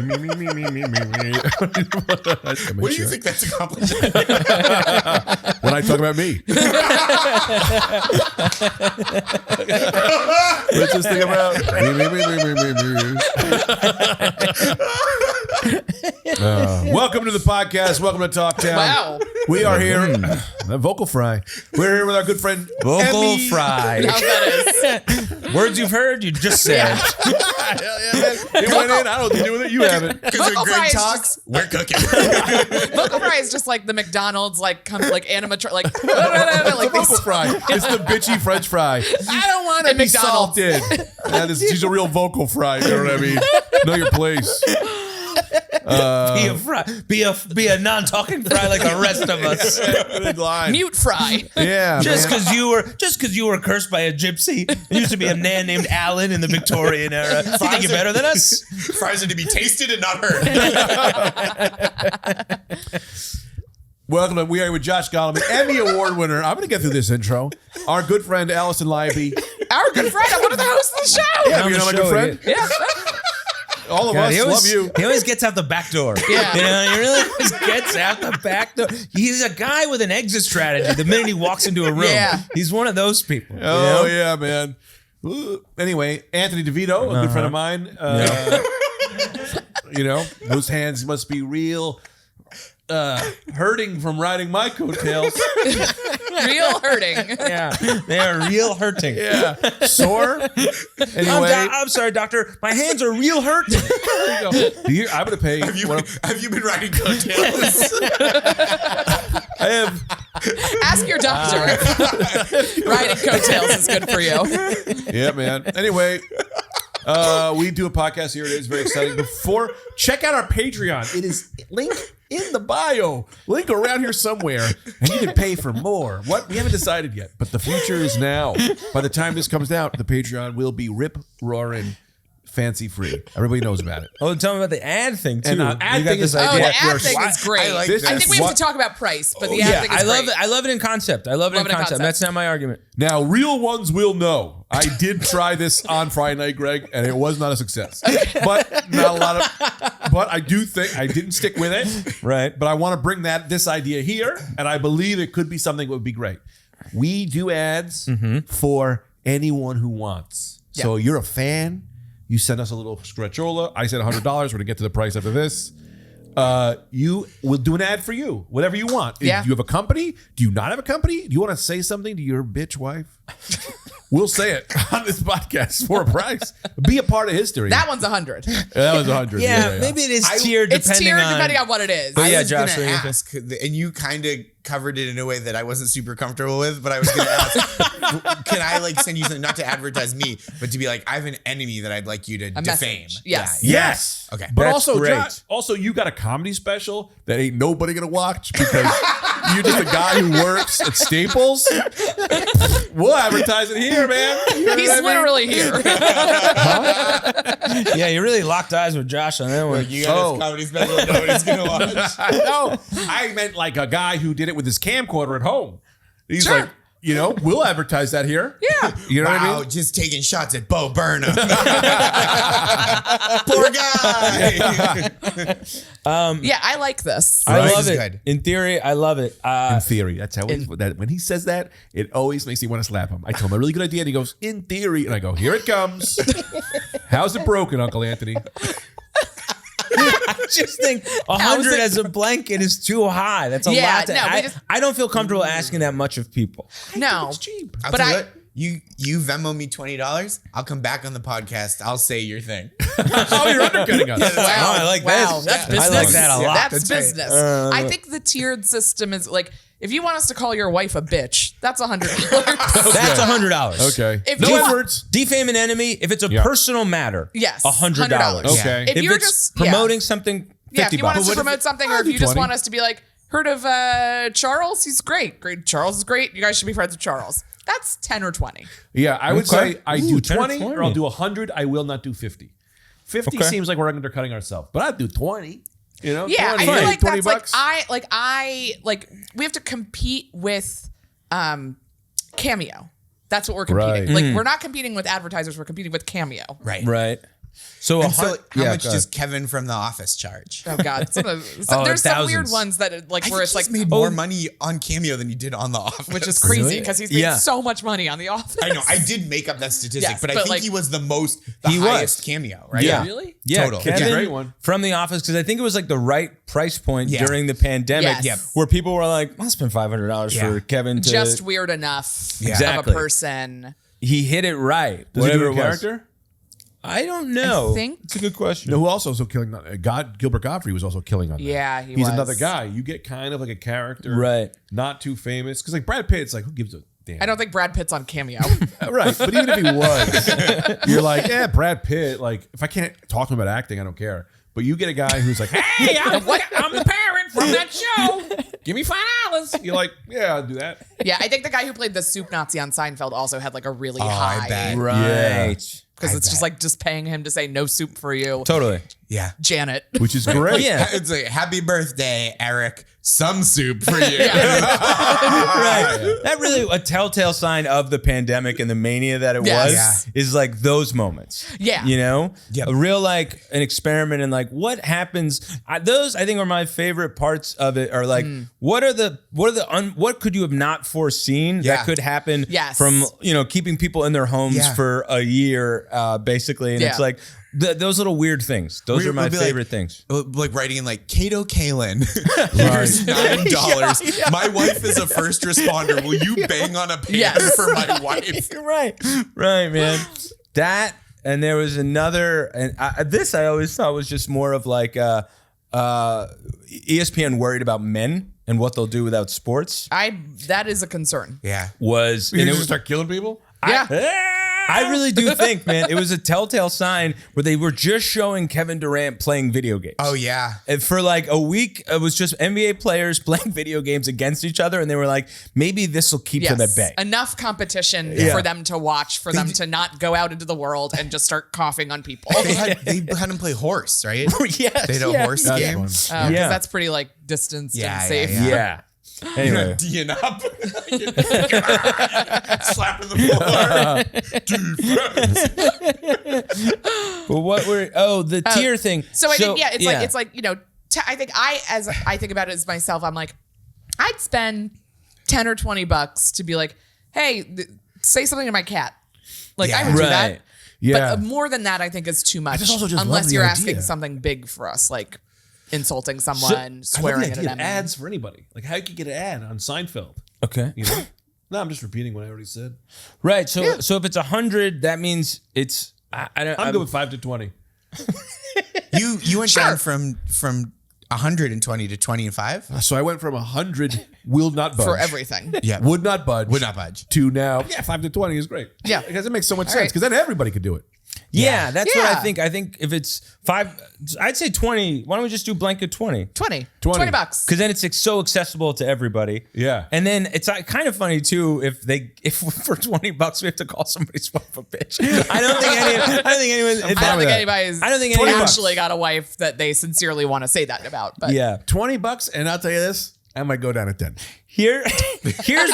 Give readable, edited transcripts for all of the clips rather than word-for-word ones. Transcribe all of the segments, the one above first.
What do you think that's accomplishing? When I talk about me. What's this thing about? Welcome to the podcast. Welcome to Talktown. Wow. We are here. Vocal fry. We're here with our good friend Vocal Emmy. fry. Now that Words you've heard, you just said. It went in. I don't know what to do with it. You have it. Because when Vocal Greg fry is talks, we're cooking. is vocal fry is just like the McDonald's like animatronic like It's like a vocal fry. It's the bitchy French fry. I don't want to At be McDonald's. salted. She's a real vocal fry. You know what I mean? Know your place. Be a fry. Be a non-talking fry like the rest of us. Big line. mute fry. Yeah. Just man. because you were cursed by a gypsy. There used to be a man named Alan in the Victorian era. You think you're better than us? Fries are to be tasted and not heard. Welcome to We Are Here with Josh Gondelman, Emmy Award winner. I'm going to get through this intro. Our good friend Allison Libby. Our good friend. I'm one of the hosts of the show. Yeah, you know my good friend? Yeah. All of God, us love you. He always gets out the back door. Yeah. You know, he really always gets out the back door. He's a guy with an exit strategy the minute he walks into a room. Yeah. He's one of those people. Oh, yeah, man. Ooh. Anyway, Anthony DeVito, a good friend of mine. You know, those hands must be real hurting from riding my coattails. Real hurting. Yeah, they are real hurting. Yeah. Sore. Anyway. I'm sorry, doctor. My hands are real hurting. I'm going to pay. Have you been riding coattails? I have. Ask your doctor. Riding coattails is good for you. Yeah, man. Anyway, we do a podcast here. It is very exciting. Check out our Patreon. It is link in the bio. Link around here somewhere, and you can pay for more. What? We haven't decided yet, but the future is now. By the time this comes out, the Patreon will be rip-roaring fancy free. Everybody knows about it. Oh, tell me about the ad thing too. And you ad got thing this is- Oh, idea. the ad thing is great. I like this. I think we have What- to talk about price, but the Yeah, ad thing is I love great. it. I love it in concept. I love it in concept. That's not my argument. Now, real ones will know. I did try this on Friday night, Greg, and it was not a success. But not a lot of. But I do think I didn't stick with it. Right. But I want to bring this idea here, and I believe it could be something that would be great. We do ads for anyone who wants. So you're a fan. You send us a little scratchola. I said $100. We're going to get to the price after this. You will do an ad for you, whatever you want. Yeah. Do you have a company? Do you not have a company? Do you want to say something to your bitch wife? We'll say it on this podcast for a price. Be a part of history. That one's 100. That was 100. Yeah, maybe it is tiered It's depending tiered on. depending on what it is. But yeah, I was Josh, gonna what do you think? ask, and you kind of covered it in a way that I wasn't super comfortable with, but I was going to ask, can I like send you something, not to advertise me, but to be like, I have an enemy that I'd like you to A defame. message. Yes. Yeah. Yes. Okay. But That's also, great. you got a comedy special that ain't nobody gonna watch because you're just a guy who works at Staples. We'll advertise it here, man. You know He's what I mean? literally here. Yeah, you really locked eyes with Josh on that one. You got this comedy special that nobody's going to watch. No, I meant like a guy who did it with his camcorder at home. He's Sure. like, we'll advertise that here. Yeah. You know what I Wow, mean? just taking shots at Bo Burnham. Poor guy. Yeah, I like this. I Right. love This it. is good. In theory, I love it. In theory, that's how that when he says that, it always makes me want to slap him. I tell him a really good idea, and he goes, "In theory," and I go, "Here it comes." How's it broken, Uncle Anthony? I just think 100 as a blanket is too high. That's a Yeah, lot. I don't feel comfortable asking that much of people. No. It's cheap. I'll But tell you I- what, you Venmo me $20. I'll come back on the podcast. I'll say your thing. Oh, you're undercutting us. Wow. I like wow. this. That's I business. like that a lot. That's That's right. business. I think the tiered system is like, if you want us to call your wife a bitch, that's $100. That's $100. Okay. If No you- words. Defame an enemy if it's a personal matter. Yes, $100. Okay. If If you're it's just promoting something, yeah, if $50. you want us to But what if promote something, or I'll if do you just 20. want us to be like, heard of Charles? He's great. Charles is great. You guys should be friends with Charles. That's 10 or 20. Yeah, I would Okay. say I Ooh, do 10 or 20 or I'll do 100. I will not do 50. 50 Okay. seems like we're undercutting ourselves, but I'd do 20. You know, Yeah, 20, I feel like 20 that's bucks. we have to compete with Cameo. That's what we're competing. Right. Like we're not competing with advertisers, we're competing with Cameo. Right. Right. So, And so how yeah, much go does ahead. Kevin from The Office charge? Oh God, there's some thousands. weird ones that like I where think it's he's like made more money on Cameo than he did on The Office. which is crazy Really? because he's made Yeah. so much money on The Office. I know. I did make up that statistic, Yes, but I but think like- he was the He was. highest Cameo, right? Yeah. Really? Yeah, Total. Kevin It's a great one. from The Office, because I think it was like the right price point Yeah. during the pandemic, Yes. Yep. where people were like, "I'll spend $500 Yeah. for Kevin to." Just weird enough of Exactly. a person. he hit it right. Does he Whatever do a it was. character? I don't know. I think- it's a good question. No, who also was killing? Gilbert Gottfried was also killing on that. Yeah, he He's was. another guy. You get kind of like a character, Right. Not too famous, because like Brad Pitt, it's like who gives a damn? I don't think Brad Pitt's on Cameo. Right, but even if he was, you're like, yeah, Brad Pitt. Like, if I can't talk to him about acting, I don't care. But you get a guy who's like, hey, I'm the parent from that show. Give me $5. You're like, yeah, I'll do that. Yeah, I think the guy who played the soup Nazi on Seinfeld also had like a really I high bet. Right. because I it's just bet. like just paying him to say no soup for you, Totally. Yeah. Janet. Which is great. Yeah. It's like, happy birthday, Eric. Some soup for you. Right. That really a telltale sign of the pandemic and the mania that it Yes. was is like those moments. Yeah. You know? Yep. A real like an experiment in like what happens. Those I think are my favorite parts of it are like what could you have not foreseen Yeah. that could happen Yes. from, keeping people in their homes Yeah. for a year basically. And it's Yeah. like those little weird things. Those are my favorite things. Like writing in like Cato Kalin. Here's $9. My wife is a first responder. Will you bang on a pan Yes. for my wife? Right, man. That and there was another, and this I always thought was just more of like ESPN worried about men and what they'll do without sports. That is a concern. Yeah. Was You and it just was start killing people? Yeah. I really do think, man, it was a telltale sign where they were just showing Kevin Durant playing video games. Oh, yeah. And for like a week, it was just NBA players playing video games against each other, and they were like, maybe this will keep them at bay. Enough competition Yeah. for them to watch, for them to not go out into the world and just start coughing on people. They had him play horse, right? Yes, They had a horse That's game. fun. Because Yeah. that's pretty like distanced Yeah, and safe. Yeah. Anyway. D'ing up. Slapping the floor. But what were the tier thing? So I think it's like I think as I think about it as myself, I'm like, I'd spend $10 or $20 to be like, hey, say something to my cat. Like I would do that. Right. Yeah. But more than that, I think is too much. also just love Unless the you're idea. asking something big for us, like insulting So- someone, I love swearing the at idea an of enemy. ads for anybody. Like how you could get an ad on Seinfeld. Okay. You know? No, I'm just repeating what I already said. Right. So if it's 100, that means it's I'm good with 5 to 20. You went down from 120 to 20 and 5? So I went from 100 will not budge For everything. Yeah. would not budge Would not budge. to now 5 to 20 is great. Yeah. Because it makes so much sense right. because then everybody could do it. Yeah, that's what I Yeah. think. I think if it's 5, I'd say 20. Why don't we just do blanket 20? 20 20. $20. Because then it's so accessible to everybody. Yeah. And then it's kind of funny too if for $20 we have to call somebody's wife a bitch. I don't think anyone. I don't think anybody's I don't think anyone- actually got a wife that they sincerely want to say that about. But Yeah. $20, and I'll tell you this, I might go down at 10. Here's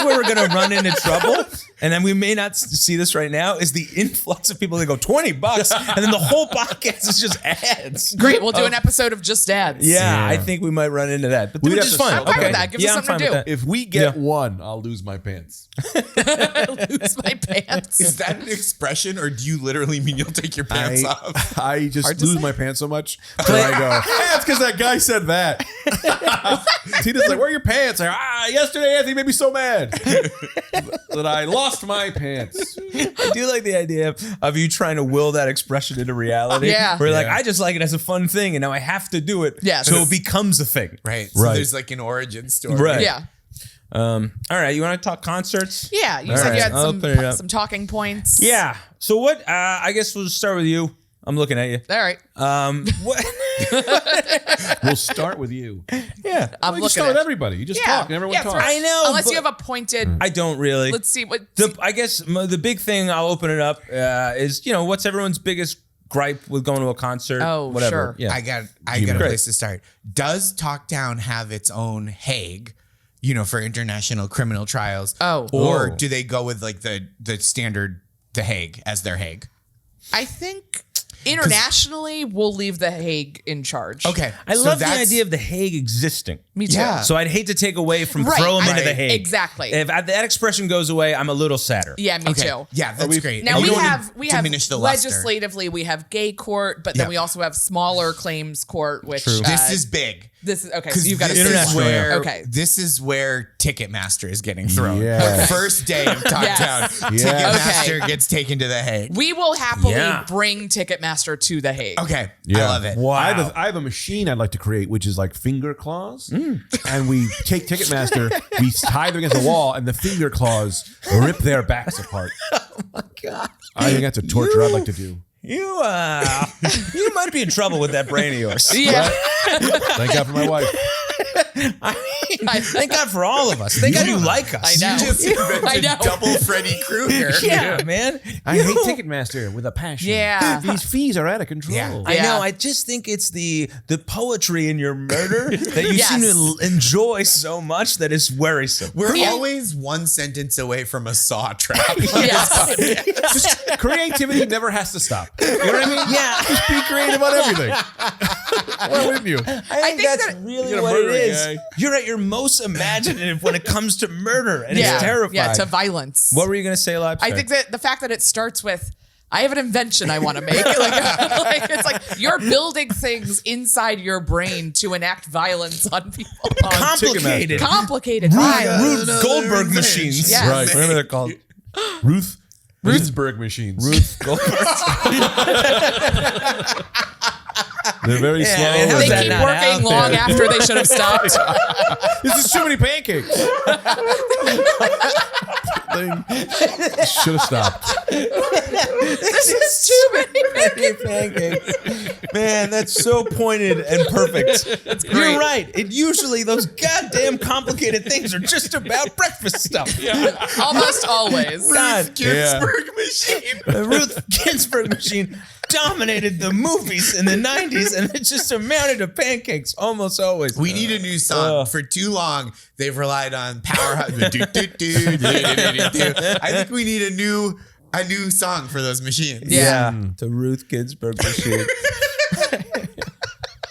where we're gonna run into trouble, and then we may not see this right now. Is the influx of people that go $20, and then the whole podcast is just ads. great, we'll do an episode of just ads. Yeah, I think we might run into that, but We'd which have is to fun. settle. I'm fine with that. Give us I'm something fine to with do. that. If we get Yeah. one, I'll lose my pants. Lose my pants. Is that an expression, or do you literally mean you'll take your pants off? I just Hard to lose say. my pants so much that I go, yeah, it's because that guy said that. Tina's like, where are your pants? I go, yesterday Anthony made me so mad that I lost my pants. I do like the idea of you trying to will that expression into reality. Yeah. Where like, Yeah. I just like it as a fun thing and now I have to do it. Yes. So it becomes a thing. Right. So Right. there's like an origin story. Right. Yeah. All right. You want to talk concerts? Yeah. You All said right, you had I'll open it up. some talking points. Yeah. So what, I guess we'll start with you. I'm looking at you. All right. What? We'll start with you. Yeah. I'm You just looking start at with everybody. You just talk and everyone talks. I know, Unless but- you have a pointed. I don't really. Let's see what. I guess the big thing, I'll open it up, is, what's everyone's biggest gripe with going to a concert? Oh, whatever. sure. Yeah. I got a place to start. Does Talkdown have its own Hague, for international criminal trials? Oh. Or Oh. do they go with like the standard, the Hague as their Hague? I think Internationally, we'll leave the Hague in charge. Okay. I so love the that's- idea of the Hague existing. Me too. Yeah. So I'd hate to take away from Right, throw them I- into the Hague. exactly. If that expression goes away, I'm a little sadder. Yeah, me Okay. too. Yeah, that's great. Now And we you don't have wanna diminish the luster. legislatively we have gay court, but then Yeah. we also have smaller claims court, which This is big. this is okay. So Because you've got to this is international, where Okay. this is where Ticketmaster is getting thrown. Yes. Okay. First day of Top Yes. Town, Yes. Ticketmaster Okay. gets taken to the Hague. We will happily Yeah. bring Ticketmaster to the Hague. Okay, Yeah. I love it. Wow. I have a machine I'd like to create, which is like finger claws. And we take Ticketmaster, we tie them against the wall, and the finger claws rip their backs apart. Oh my God. I think that's a torture I'd like to do. You might be in trouble with that brain of yours. Yeah. Thank God for my wife. Thank God for all of us. Thank God you like us. I know. You just invented I know. double Freddy Krueger. Yeah, man. I hate Ticketmaster with a passion. Yeah. These fees are out of control. Yeah. I Yeah. know. I just think it's the poetry in your murder that you Yes. seem to enjoy so much that it's worrisome. We're always one sentence away from a saw trap. Yes. Just creativity never has to stop. You know what I mean? Yeah. Just be creative on everything. Why wouldn't you? I think think that's that- really You're a what it murdering is. guy. You're at your most imaginative when it comes to murder, and Yeah. it's terrifying. Yeah, to violence. What were you going to say, Lab? I think that the fact that it starts with I have an invention I want to make. like it's like you're building things inside your brain to enact violence on people. complicated. Complicated violence. Ruth Goldberg machines. Yes. Right. Whatever they're called. Ruth Ginsberg machines. Ruth Goldberg. They're very Yeah, slow. I mean, how They is that keep not working out long there? after they should have stopped. This is too many pancakes. Should have stopped. This is too many. Pancakes. Man, that's so pointed and perfect. You're right. It usually those goddamn complicated things are just about breakfast stuff. Almost always. God, Ginsberg machine. the Ruth Ginsberg machine dominated the movies in the 90s, and it just amounted to pancakes almost always. We need a new song. For too long, they've relied on powerhouse. I think we need a new song for those machines. Yeah. The Ruth Ginsberg machine.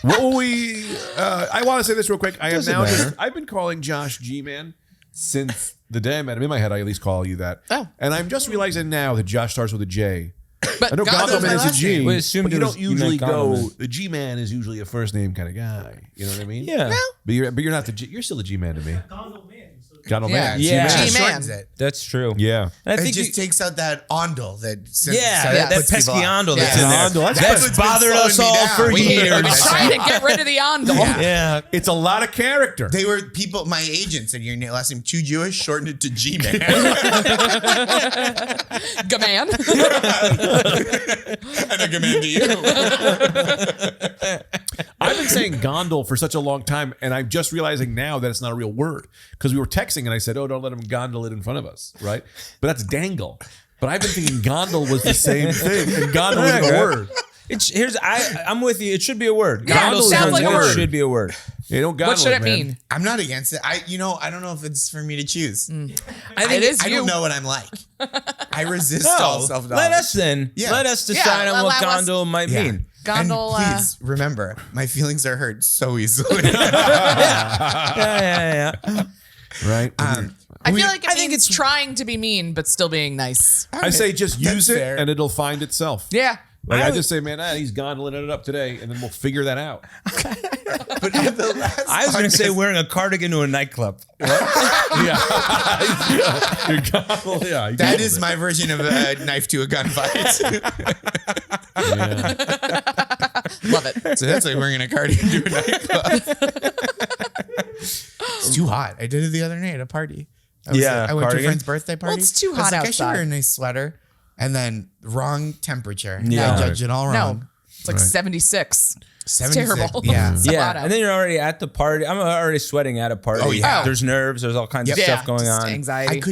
What will we? I want to say this real quick. I have Doesn't now. matter. I've been calling Josh G-Man since the day I met him. In my head, I at least call you that. Oh. And I'm just realizing now that Josh starts with a J. But I know Gondelman Gondelman is a last G, name. We assumed but you it was- don't you meant usually go. Gondelman. The G-Man is usually a first name kind of guy. You know what I mean? Yeah. But you're not the G. You're still the G-Man to me. Gondelman. Yeah. Yeah. G-Man G-Man. shortens it. That's true. Yeah. And I It think just takes out that ondel that that puts people pesky off. ondel that's Yeah. in there. Ondel, that's That's what's been bothered us slowing me all down. for We- years. I'm trying to get rid of the ondel. Yeah. It's a lot of character. They were people. My agent said your last name too Jewish. Shorten it to G-Man. Gaman. And I commend to you. I've been saying gondol for such a long time, and I'm just realizing now that it's not a real word because we were texting, and I said, "Oh, don't let him gondol it in front of us," right? But that's dangle. But I've been thinking gondol was the same thing, and gondol isn't a word. I'm with you. It should be a word. Yeah, Gondel sounds like a word. Should be a word. You don't gondol What should it man. mean? I'm not against it. I don't know if it's for me to choose. I think It is I you. don't know what I'm like. I resist No, all self-knowledge. let us then. Yeah. Let us decide Yeah, on what allow us- gondol might Yeah. mean. Gondol. And please remember, my feelings are hurt so easily. Yeah. Right? I feel like I think it's it's- trying to be mean, but still being nice. I say just That's use it, fair. and it'll find itself. Yeah. Like I just say, man, he's gondoling it up today, and then we'll figure that out. But at the last I was going to say podcast- wearing a cardigan to a nightclub. Yeah. Your gondol, yeah. you that gondoled is it. my version of a knife to a gunfight. Yeah. Love it. So that's like wearing a cardigan to a nightclub. It's too hot. I did it the other night at a party. I went to a cardigan. friend's birthday party. Well, it's too I was hot like, I should outside. wear a nice sweater. And then wrong temperature. Yeah. I judged it all No. wrong. It's like 76. 76. terrible. Yeah. So Yeah, hot out. and then you're already at the party. I'm already sweating at a party. Oh, yeah. There's nerves. There's all kinds of Yeah, stuff going just on. anxiety.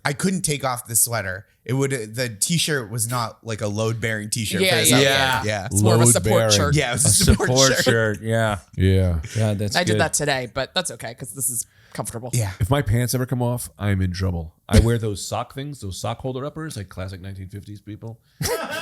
I couldn't take off the sweater the t-shirt was not like a load bearing t-shirt. Yeah, for this yeah, outfit. yeah. yeah. It's more of a support Load-bearing. shirt. Yeah, it was a support shirt. Yeah. Yeah. God, that's I did good. that today, but that's okay because this is comfortable. Yeah. If my pants ever come off, I'm in trouble. I wear those sock things, those sock holder uppers, like classic 1950s people.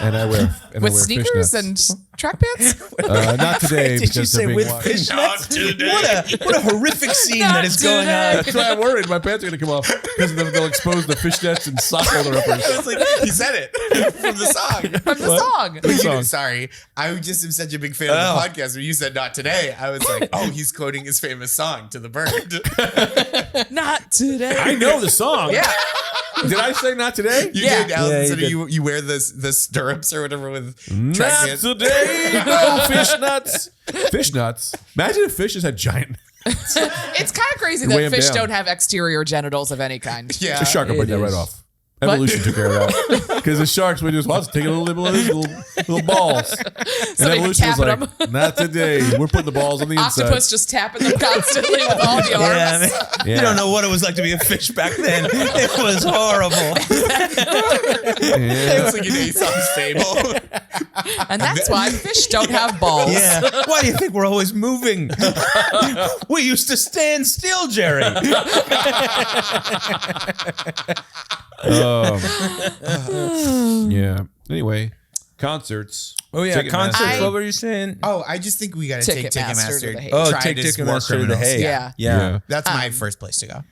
And I wear With sneakers fishnets. and track pants? Not today Did you because say they're being with washed. fishnets? What a horrific scene that is going on. That's why I'm worried my pants are gonna come off because they'll expose the fishnets and sock holder uppers. It's like he said it from the song. From the song. But song? sorry, I just am such a big fan of the podcast. When you said "not today," I was like, "Oh, he's quoting his famous song to the bird." Not today. I know the song. Yeah. Did I say not today? You Yeah. did, Alan. Yeah, you so did. you wear the stirrups or whatever with track Not pants. today. No fish nuts. Fish nuts. Imagine if fishes had giant. It's kind of crazy weigh that 'em fish down. don't have exterior genitals of any kind. Yeah, A shark will break that It right is. off. Evolution took care of that. Because the sharks would just take a little bit of these little balls. And they can evolution was tap like, not today. We're putting the balls on the inside. Octopus just tapping them constantly with all the arms. Yeah, man. Yeah. You don't know what it was like to be a fish back then. It was horrible. it's like an Aesop's fable. And that's why fish don't have balls. Yeah. Why do you think we're always moving? We used to stand still, Jerry. Yeah. Anyway, concerts. Oh yeah, Ticketmaster. concerts. What were you saying? Oh, I just think we got to take Ticketmaster to the Ticketmaster. Hague. Oh, Try take to just war Ticketmaster to the criminals. Hague. Yeah. Yeah. That's my first place to go.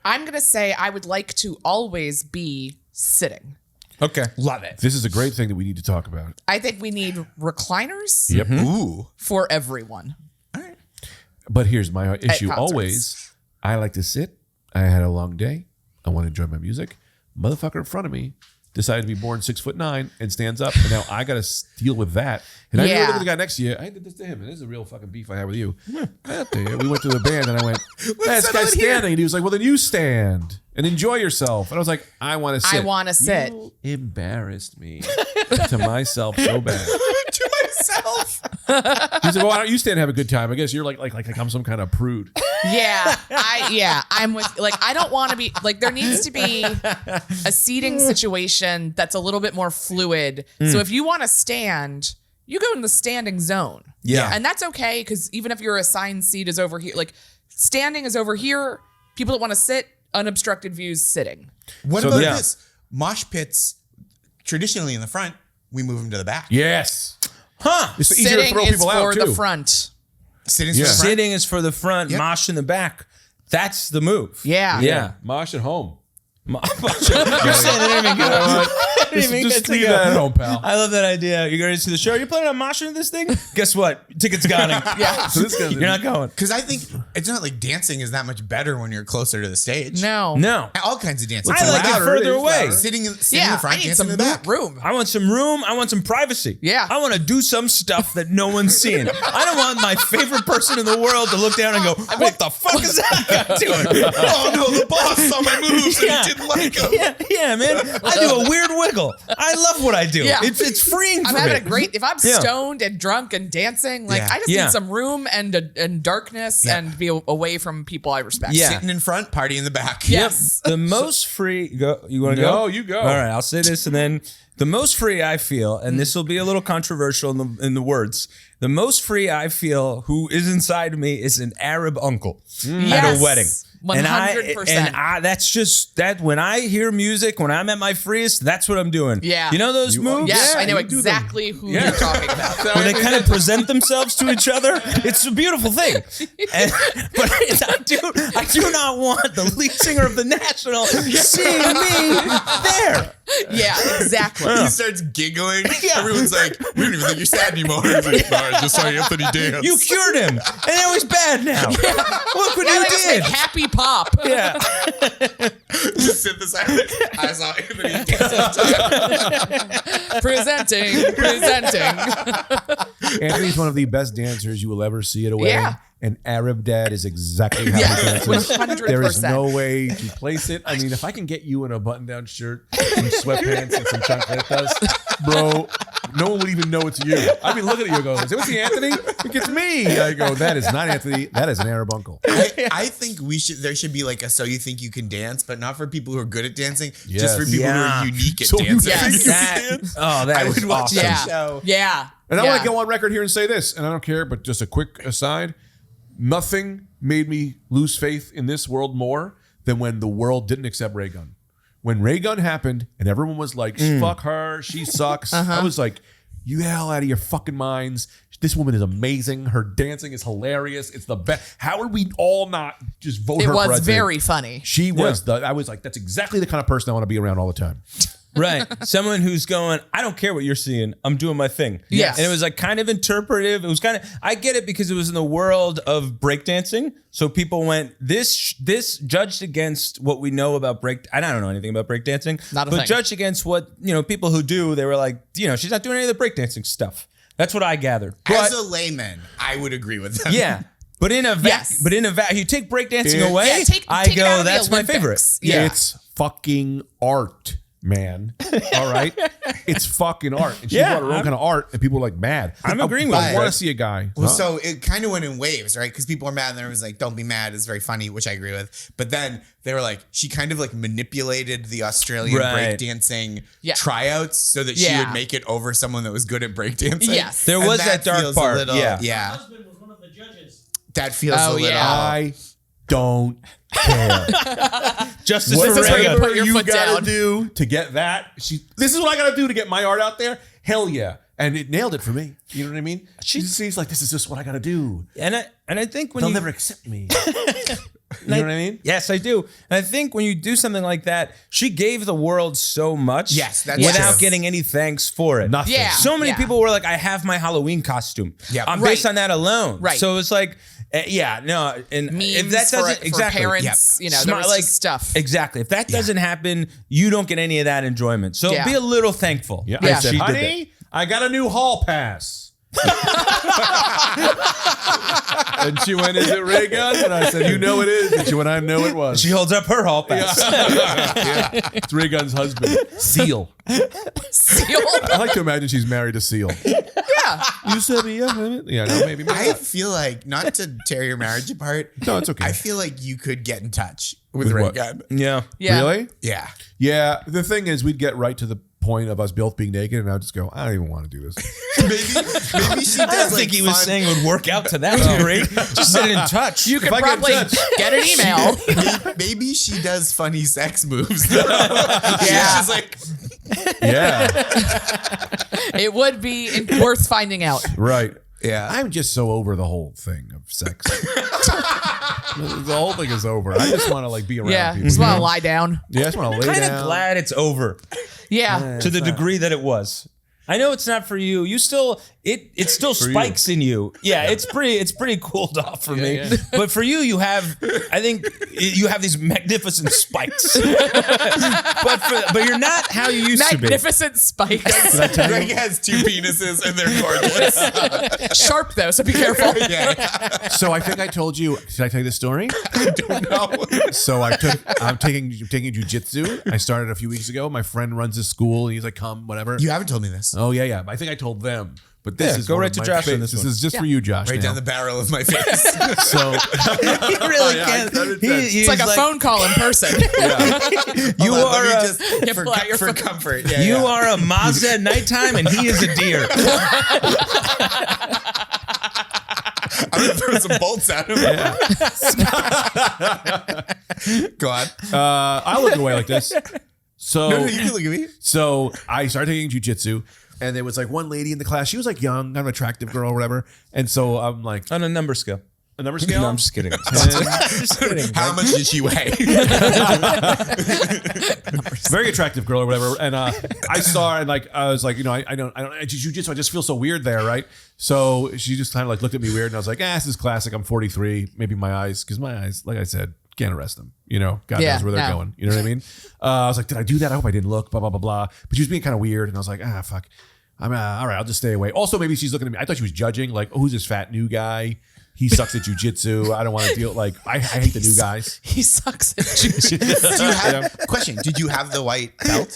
I'm going to say I would like to always be sitting. Okay. Love it. This is a great thing that we need to talk about. I think we need recliners Yep. Ooh. for everyone. But here's my issue. concerts. Always, I like to sit. I had a long day. I want to enjoy my music. Motherfucker in front of me decided to be born 6'9" and stands up, and now I got to deal with that. And I Yeah. look at the guy next to you. I did this to him, and this is a real fucking beef I had with you. We went to the band, and I went, hey, this settle guy's it here. standing. And he was like, well, then you stand and enjoy yourself. And I was like, I want to sit. I wanna sit. You embarrassed me to myself so bad. To myself. He's like, well, why don't you stand and have a good time? I guess you're like I'm some kind of prude. I'm with, like, I don't want to be, like, there needs to be a seating situation that's a little bit more fluid. So if you want to stand, you go in the standing zone. Yeah. And that's okay, because even if your assigned seat is over here, like, standing is over here, people that want to sit, unobstructed views sitting. What So about yeah. this? Mosh pits, traditionally in the front, we move them to the back. Yes. Huh. It's easier to Sitting throw is people for out, the too. front. Sitting Yeah. for the front. Sitting is for the front, Yep. mosh in the back. That's the move. Yeah. Yeah. Mosh at home. You're saying I didn't even get I didn't even Just get to leave go. that at home, pal. I love that idea. You're going to see the show. You're planning on moshing this thing? Guess what? Tickets gone. Yeah. So this guy's You're not going. Because I think it's not like dancing is that much better when you're closer to the stage. No. No. All kinds of dancing. I like it louder, further it's away. louder. Sitting in the Yeah, front, I need dancing some in the back. room. I want some room. I want some privacy. Yeah. I want to do some stuff that no one's seeing. I don't want my favorite person in the world to look down and go, what the fuck is that guy doing? Oh no, the boss saw my moves and he didn't like them. Yeah, man. I do a weird wiggle. I love what I do. Yeah. It's freeing I'm for having me. a great, if I'm Yeah. stoned and drunk and dancing, like, Yeah. I just Yeah. need some room and darkness and be away from people I respect. Yeah. Sitting in front, party in the back. Yes. The most free. Go. You want to go? No, you go. All right, I'll say this, and then the most free I feel, and this will be a little controversial in the words. The most free I feel, who is inside me, is an Arab uncle at Yes. a wedding. 100%. And I that's just that when I hear music, when I'm at my freest, that's what I'm doing. Yeah. You know those moves? Yes, Yeah, I know you do them. exactly who you're talking about. When they kind of present themselves to each other, it's a beautiful thing. But I do not want the lead singer of the National seeing me there. Yeah, exactly. He starts giggling. Everyone's like, we don't even think you're sad anymore. He's like, "No, I just saw Anthony dance. You cured him, and now he's bad now. Look what Yeah, you they just did. make happy pop. Yeah. Just synthesize. I saw Anthony dance all the time. presenting. Anthony's one of the best dancers you will ever see at a wedding. Yeah. And Arab dad is exactly how Yeah, he dances. 100%. There is no way to place it. I mean, if I can get you in a button-down shirt, some sweatpants, and some chancletas, bro, No one would even know it's you. I'd be looking at you and go, is it Anthony? It's me. I go, that is not Anthony. That is an Arab uncle. I think there should be like a So You Think You Can Dance, but not for people who are good at dancing, just for people who are unique at So you dancing. think Yes. I would watch Yeah. that show. Yeah. And I want to go on record here and say this, and I don't care, but just a quick aside. Nothing made me lose faith in this world more than when the world didn't accept Ray Gun. When Ray Gun happened and everyone was like, fuck her, she sucks. I was like, you the hell out of your fucking minds. This woman is amazing. Her dancing is hilarious. It's the best. How would we all not just vote her It was president? very funny. She was I was like, that's exactly the kind of person I want to be around all the time. Right. Someone who's going, I don't care what you're seeing. I'm doing my thing. Yes. And it was like kind of interpretive. It was kind of, I get it because it was in the world of breakdancing. So people went, this judged against what we know about I don't know anything about breakdancing. Not a but thing. judged against what, people who do, they were like, she's not doing any of the breakdancing stuff. That's what I gathered. As a layman, I would agree with them. Yeah. But in a Yes. you take breakdancing away, Yeah, take I it go, out of the that's my Olympics. favorite. Yeah. It's fucking art, man. All right? It's fucking art. And she Yeah, brought her own kind of art, and people were like mad. I'm agreeing with I you. want to see a guy. Well, so it kind of went in waves, right? Because people were mad, and then it was like, "Don't be mad." It's very funny, which I agree with. But then they were like, she kind of like manipulated the Australian Right. breakdancing Yeah. tryouts so that she Yeah. would make it over someone that was good at breakdancing. Yes. There And was that dark feels a part. little- Yeah. yeah. husband was one of the judges. That feels Oh, a little. yeah. I don't care. Justice This for is where you Ray Gun. put your you foot gotta down. do to get that. This is what I gotta do to get my art out there. Hell yeah. And it nailed it for me. You know what I mean? She's like, this is just what I gotta do. And I think when They'll you never accept me. You know what I mean? Yes, I do. And I think when you do something like that, she gave the world so much Yes, that's without true. getting any thanks for it. Nothing. Yeah. So many people were like, I have my Halloween costume. Yeah. I'm Right. based on that alone. Right. So it's like, no. And Memes if that doesn't, for exactly. parents, there was just stuff. Exactly. If that doesn't happen, you don't get any of that enjoyment. So Yeah. be a little thankful. Yeah. Yeah. I said, She did honey, I got a new hall pass. And she went, is it Ray Gun? And I said, you know it is. And she went, I know it was. She holds up her hall pass. It's Ray Gun's husband. Seal. Seal. I like to imagine she's married to Seal. Yeah. You said me, yeah, no, maybe. I not. feel like, not to tear your marriage apart. No, it's okay. I feel like you could get in touch with With Ray what? Gun. Yeah. Yeah. Really? Yeah. Yeah. The thing is, we'd get right to the point of us both being naked, and I'd just go, I don't even want to do this. Maybe she does I don't think he was saying it would work out to that degree. Just sit in touch. You could If I get in probably touch- get an email. Maybe she does funny sex moves. Though. Yeah. She's just like, Yeah. It would be worth finding out. Right. yeah. I'm just so over the whole thing of sex. The whole thing is over. I just want to like be around Yeah. people. Just you want to know? lie down. Yeah, I just want to lay Kind down. of glad it's over Yeah. to the degree that it was. I know it's not for you. You still it still spikes in you. Yeah, it's pretty cooled off for me. yeah. But for you have you have these magnificent spikes. but you're not how you used Magnificent spikes. Greg has two penises and they're gorgeous. Sharp though, so be careful. Yeah. So I think I told you. Did I tell you this story? No. So I'm taking jujitsu. I started a few weeks ago. My friend runs a school. And he's like, come, whatever. You haven't told me this. Oh yeah. I think I told them. But this Yeah, is go one right of to my Josh on favorites. this This one. is just for you, Josh. Right now. down the barrel of my face. So He really yeah, can't. I did that. It's like a phone call in person. You Hold on, are let me a, just, pull out your for phone. comfort. Yeah, you yeah. are a Mazda at nighttime, and he is a deer. I'm gonna throw some bolts at him. Go on. I'll look away like this. So No, you can look at me. So I started taking jujitsu, and there was like one lady in the class. She was like young, kind of attractive girl or whatever. And so I'm like, On a number scale. a number scale? No, I'm just kidding. Just kidding. How much did she weigh? Very attractive girl or whatever. And I saw her and like I was like, I don't jujitsu. I just feel so weird there, right? So she just kind of like looked at me weird, and I was like, this is classic. I'm 43. Maybe my eyes, because my eyes, like I said, can't arrest them. God Yeah, knows where they're no. going. You know what I mean? I was like, did I do that? I hope I didn't look. Blah blah blah blah. But she was being kind of weird, and I was like, fuck. I'm all right. I'll just stay away. Also, maybe she's looking at me. I thought she was judging, like, who's this fat new guy? He sucks at jujitsu. I don't want to deal. Like, I hate the new guys. He sucks at jujitsu. Do you have question? Did you have the white belt?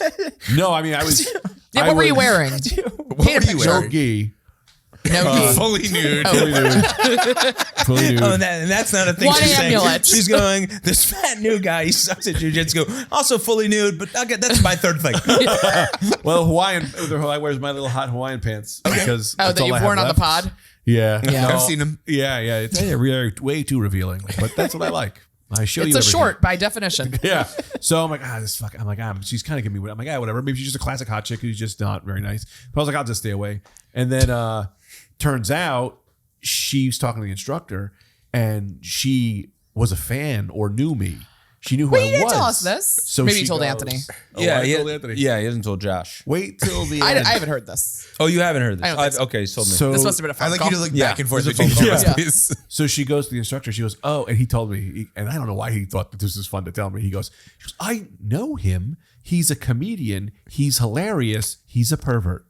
No, I mean, I was. Yeah, I what were you was- wearing? What were you picture. No wearing? gi. No, Fully nude. Fully nude. Fully nude. Oh, and that's not a thing. One she's amulet. saying. She's going, this fat new guy, he sucks at jujitsu. Also fully nude, but okay, that's my third thing. Well, Hawaiian. I wears my little hot Hawaiian pants because Oh, that's that all I you've have worn on the left. pod? Yeah, Yeah. I've seen them. Yeah, it's way too revealing, but that's what I like. I show you. It's a everything. short by definition. Yeah. So I'm like, she's kind of giving me. I'm like, whatever. Maybe she's just a classic hot chick who's just not very nice. But I was like, I'll just stay away. And then turns out she's talking to the instructor, and she was a fan or knew me. She knew who Wait, I you didn't was. tell us this. So Maybe she you told goes- Anthony. Oh, Yeah, I he told Anthony. yeah, he hasn't told Josh. Wait till the I end. haven't heard this. Oh, you haven't heard this? I don't think so. Okay, so told me. So This must have been a phone I like call. you to look Yeah, back and forth there's a between phone cameras, call. please. So she goes to the instructor. She goes, oh, and he told me, and I don't know why he thought that this was fun to tell me. He goes, I know him. He's a comedian. He's hilarious. He's a pervert.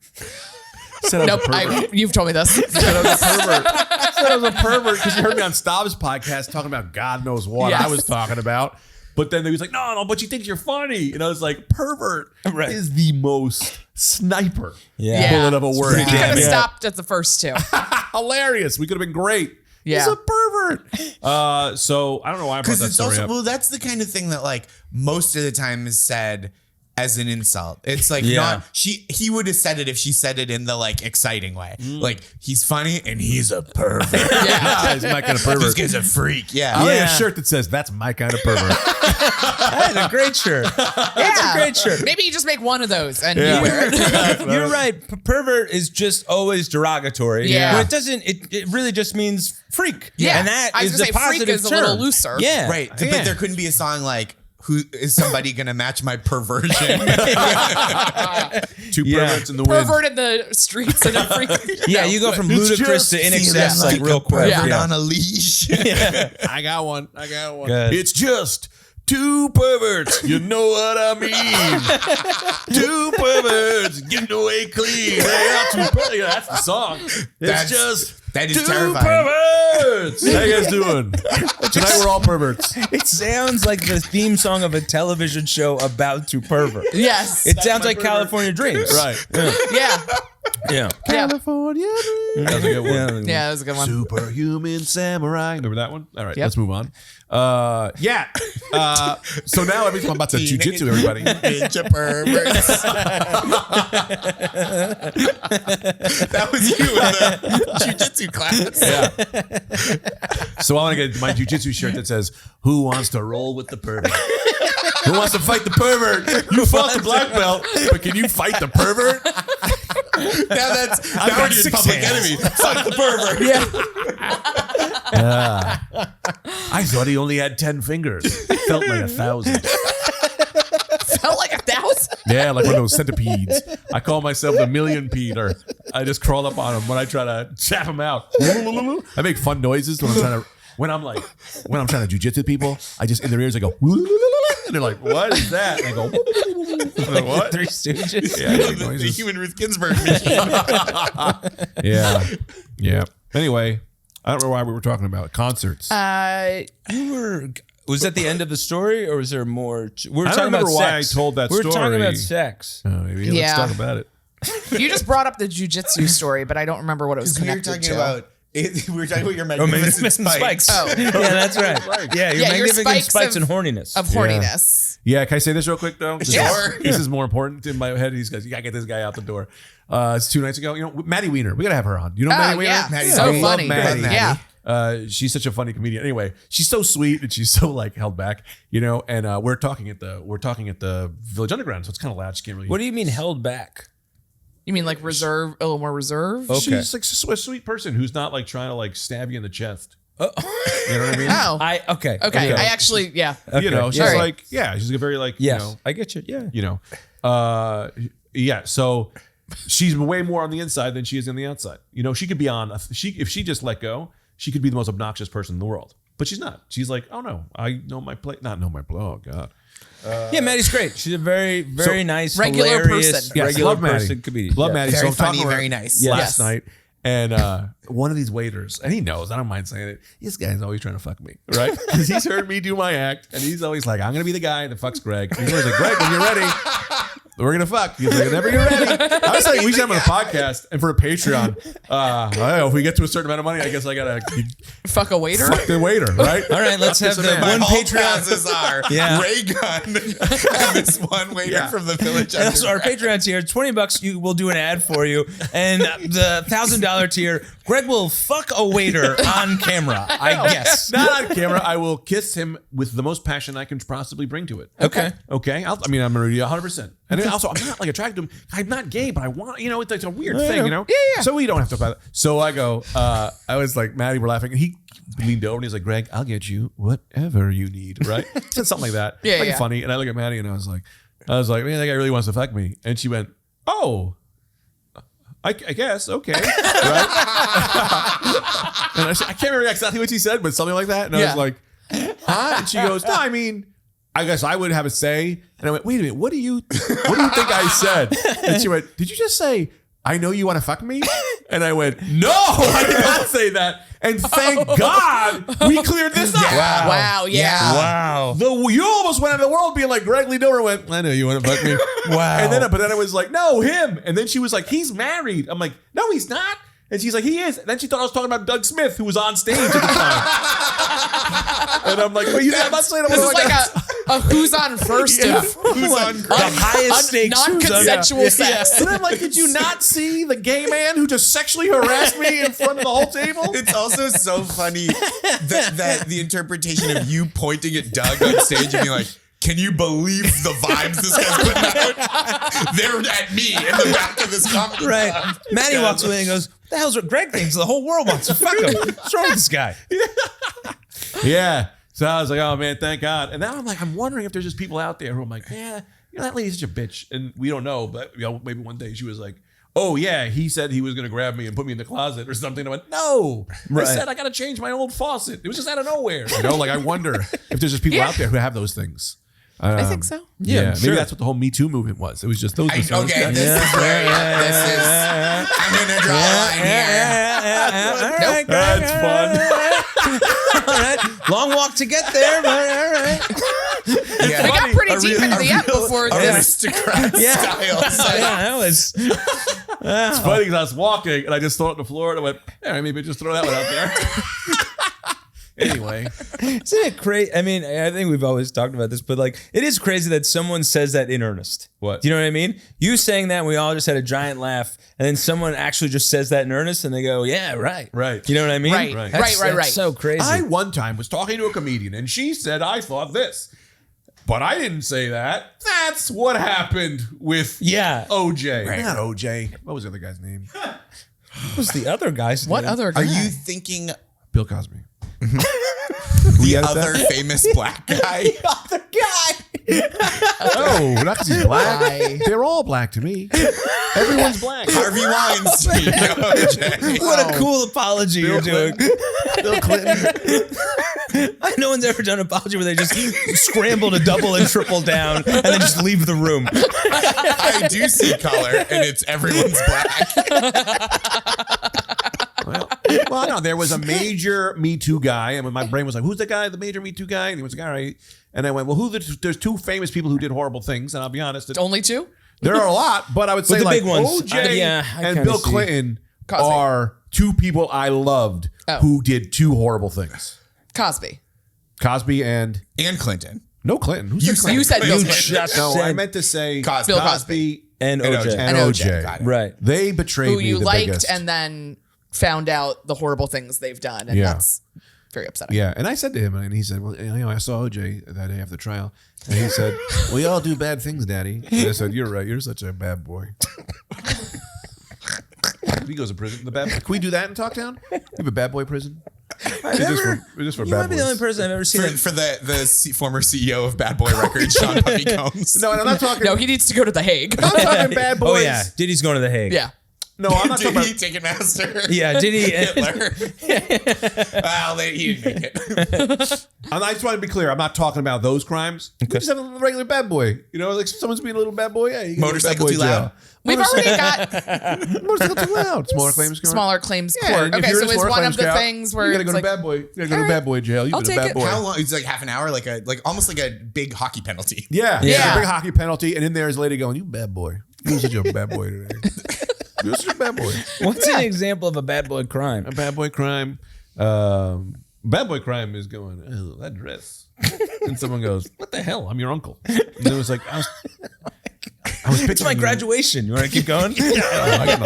Said I was Nope, a pervert. you've told me this. Said I was a pervert. Said I was a pervert because he heard me on Stav's podcast talking about God knows what Yes. I was talking about. But then he was like, no, but she thinks you're funny. And I was like, pervert Right. is the most sniper Yeah. bullet of a word. He could have Yeah. stopped at the first two. Hilarious. We could have been great. Yeah. He's a pervert. So I don't know why I brought Because that it's story also, up. well, that's the kind of thing that like most of the time is said as an insult. It's like Yeah. he would have said it if she said it in the like exciting way. Like he's funny and he's a pervert. Yeah. He's my kind of This pervert. guy's a freak. Yeah. I like Yeah. a shirt that says, that's my kind of pervert. That's a great shirt. That's a great shirt. Maybe you just make one of those and Yeah. you wear it. You're right. Pervert is just always derogatory. Yeah. When it doesn't, it really just means freak. Yeah. And that I was is gonna a say freak positive is a little term. looser. Yeah. Right. Yeah. But there couldn't be a song like, who is somebody going to match my perversion? Two Yeah. perverts in the wind. Pervert in the streets and a freak. Yeah, you go from It's ludicrous just to in Feeling excess like real a quick. pervert Yeah. on a leash. I got one. Good. It's just two perverts. You know what I mean. Two perverts getting away clean. They are two perverts. Yeah, that's the song. That is Two terrifying. perverts. How you guys doing? Tonight we're all perverts. It sounds like the theme song of a television show about to pervert. Yes. It sounds like California Dreams. Right. yeah. Yeah. Yeah. California. That was a good one. Yeah, that was a good one. Superhuman samurai. Remember that one? All right, Yep. let's move on. Yeah. So now every time I'm about to jujitsu everybody. Ninja perverts. That was you in the jujitsu class. Yeah. So I want to get my jujitsu shirt that says, "Who wants to roll with the pervert? Who wants to fight the pervert? You fought the black belt, but can you fight the pervert?" Now that's I've now got we're in 6 public hands. enemy. Fuck the pervert. I thought he only had 10 fingers. It felt like 1,000. Felt like 1,000. Yeah, like one of those centipedes. I call myself the millionpede, or I just crawl up on him when I try to chap him out. I make fun noises when I'm trying to jujitsu people. I just in their ears I go, and they're like, "What is that?" And I go, and I'm like, "What?" Three Stooges. Yeah, I make The noises. human Ruth Ginsberg machine. Yeah. Anyway, I don't know why we were talking about concerts. Was that the end of the story, or was there more? We were I talking don't about remember why sex. I told that We were talking story. about sex. Maybe Yeah. let's talk about it. You just brought up the jujitsu story, but I don't remember what it was We were connected talking to. about. We were talking about your Oh, magnificent spikes. Oh. Yeah, that's right. Yeah, your Yeah, your magnificent spikes spikes of- and horniness. Of horniness. Yeah, can I say this real quick though? Sure. This is more important in my head. These guys, you gotta get this guy out the door. It's 2 nights ago. You know, Maddie Weiner. We gotta have her on. You know Maddie Oh, Weiner? yeah. Maddie's So great. funny. Love Maddie. Yeah. She's such a funny comedian. Anyway, she's so sweet and she's so like held back, you know. And we're talking at the Village Underground, so it's kind of loud. She can't really. What do you mean held back? You mean like reserve, a little more reserve? Okay. She's like a sweet person who's not like trying to like stab you in the chest. You know what I mean? Oh. Okay. Okay. I actually, yeah. You know, she's Sorry. like, yeah, she's a very like, Yes, you know, I get you. Yeah. you know, yeah. So she's way more on the inside than she is on the outside. You know, she could be on. If she just let go, she could be the most obnoxious person in the world. But she's not. She's like, oh no, I know my play. Not know my play. Oh god. Yeah, Maddie's great. She's a very, very nice, regular hilarious, person. Yes, regular love Maddie. person comedian. Love Yeah. Maddie. Very so I'm funny, talking to her very nice. Last Yes. night, and one of these waiters, and he knows. I don't mind saying it. This guy's always trying to fuck me, right? Because he's heard me do my act, and he's always like, "I'm gonna be the guy that fucks Greg." And he's always like, "Greg, when you're ready." we're gonna fuck. He's like, whenever you're ready. I was like, we should have on a podcast and for a Patreon. I don't know, if we get to a certain amount of money, I guess I gotta Fuck a waiter. fuck the waiter, right? All right, let's have the one Hall Patreon. passes are Ray Gun and this one waiter from the village. And also our Patreon tier, $20, we'll do an ad for you. And the $1,000 tier, Greg will fuck a waiter on camera, I guess. Not on camera. I will kiss him with the most passion I can possibly bring to it. Okay. Okay. I'm going to be 100%. And then also, I'm not like attracted to him. I'm not gay, but I want, it's a weird thing, Yeah. So we don't have to about it. So I go, I was like, Maddie, we're laughing. And he leaned over and he's like, Greg, I'll get you whatever you need, right? Said something like that. Yeah. Funny. And I look at Maddie and I was like, man, that guy really wants to fuck me. And she went, oh. I guess, okay. Right? And I can't remember exactly what she said, but something like that. And I was like, huh? And she goes, no, I mean, I guess I would have a say. And I went, wait a minute, what do you think I said? And she went, did you just say, I know you want to fuck me? And I went, no, I did not say that. And thank God we cleared this up. Wow. Yeah. Wow. You almost went out of the world being like, Greg Lee Dover went, I know you want to fuck me. Wow. But then I was like, no, him. And then she was like, he's married. I'm like, no, he's not. And she's like, he is. And then she thought I was talking about Doug Smith, who was on stage at the time. And I'm like, well, I'm not saying This is like a who's on first of who's on The highest stakes. non-consensual sex. And I'm like, did you not see the gay man who just sexually harassed me in front of the whole table? It's also so funny that the interpretation of you pointing at Doug on stage and being like, can you believe the vibes this guy's putting out? They're at me in the back of this comedy Right. club. Maddie walks away and goes, what the hell's what Greg thinks? The whole world wants to fuck him. What's wrong with this guy? Yeah. So I was like, oh man, thank God. And now I'm wondering if there's just people out there who I'm like, yeah, that lady's such a bitch. And we don't know, but maybe one day she was like, oh yeah, he said he was going to grab me and put me in the closet or something. And I went, no, I said I got to change my old faucet. It was just out of nowhere. I wonder if there's just people out there who have those things. I think so. Yeah, sure. maybe that's what the whole Me Too movement was. It was just those. This is great. I'm gonna draw a line here. Nope. That's fun. All right. Long walk to get there, but all right. They got pretty deep into the app before this. Aristocrat style. So That was. It's funny because I was walking and I just threw it on the floor and I went, yeah, maybe just throw that one out there. Anyway, Isn't it crazy? I mean, I think we've always talked about this, but like, it is crazy that someone says that in earnest. What? Do you know what I mean? You saying that, we all just had a giant laugh, and then someone actually just says that in earnest, and they go, "Yeah, right." You know what I mean? Right. That's so crazy. I one time was talking to a comedian and she said, I thought this, but I didn't say that. That's what happened with OJ. Not OJ. What was the other guy's name? What was the other guy's What name? other guy? are you thinking Bill Cosby. the other famous black guy? Oh, not because he's black. Why? They're all black to me. Everyone's black. Harvey Weinstein. OJ. What a cool apology you're doing. Bill Clinton. No one's ever done an apology where they just scramble to double and triple down and then just leave the room. I do see color, and it's everyone's black. Well, no, there was a major Me Too guy, and my brain was like, "Who's the guy? The major Me Too guy?" And he was like, "All right." And I went, "Well, there's two famous people who did horrible things." And I'll be honest, Only two? there are a lot, but I would say the like big ones. OJ I and kinda Bill see. Clinton Cosby. are two people I loved who did two horrible things. Cosby. Cosby and Clinton. no Clinton. Who's You the Clinton? said Bill You Clinton. just No, I said meant to say Cosby. Bill Cosby and OJ. and And OJ. Got it. Right. They betrayed Who me you the liked biggest. and then found out the horrible things they've done. And that's very upsetting. Yeah, and I said to him, and he said, "Well, I saw OJ that day after the trial," and he said, "We all do bad things, Daddy." And I said, "You're right. You're such a bad boy." He goes to prison. Can we do that in Talktown? We have a bad boy prison. Just for You bad might be the only boys. person I've ever seen. For the former CEO of Bad Boy Records, Sean Puffy Combs. No, and I'm not talking. No, he needs to go to the Hague. I'm talking bad boys. Oh yeah, Diddy's going to the Hague. Yeah. No, I'm not talking Diddy about. Ticketmaster. Yeah, Diddy. Hitler. Well, he didn't make it. I just want to be clear. I'm not talking about those crimes. You just have a regular bad boy. You know, like someone's being a little bad boy. Yeah, you can go to Motorcycle bad boy too loud. jail. We've already got Motorcycle too loud. Smaller claims court. smaller claims Yeah, court. and if Okay, you're so in a it's smaller one claims of the count, things where you gotta it's go to like, bad boy. You gotta go to all bad boy jail. You've I'll been a take bad it. boy. How long? It's like half an hour, like almost like a big hockey penalty. Yeah, Yeah. It's a big hockey penalty, and in there is a lady going, "You bad boy. You're such a bad boy today. You're such a bad boy." What's an example of a bad boy crime? A bad boy crime. Bad boy crime is going, "Oh, that dress." And someone goes, "What the hell? I'm your uncle." And it was like, I was It's picturing my graduation. You want to keep going? I got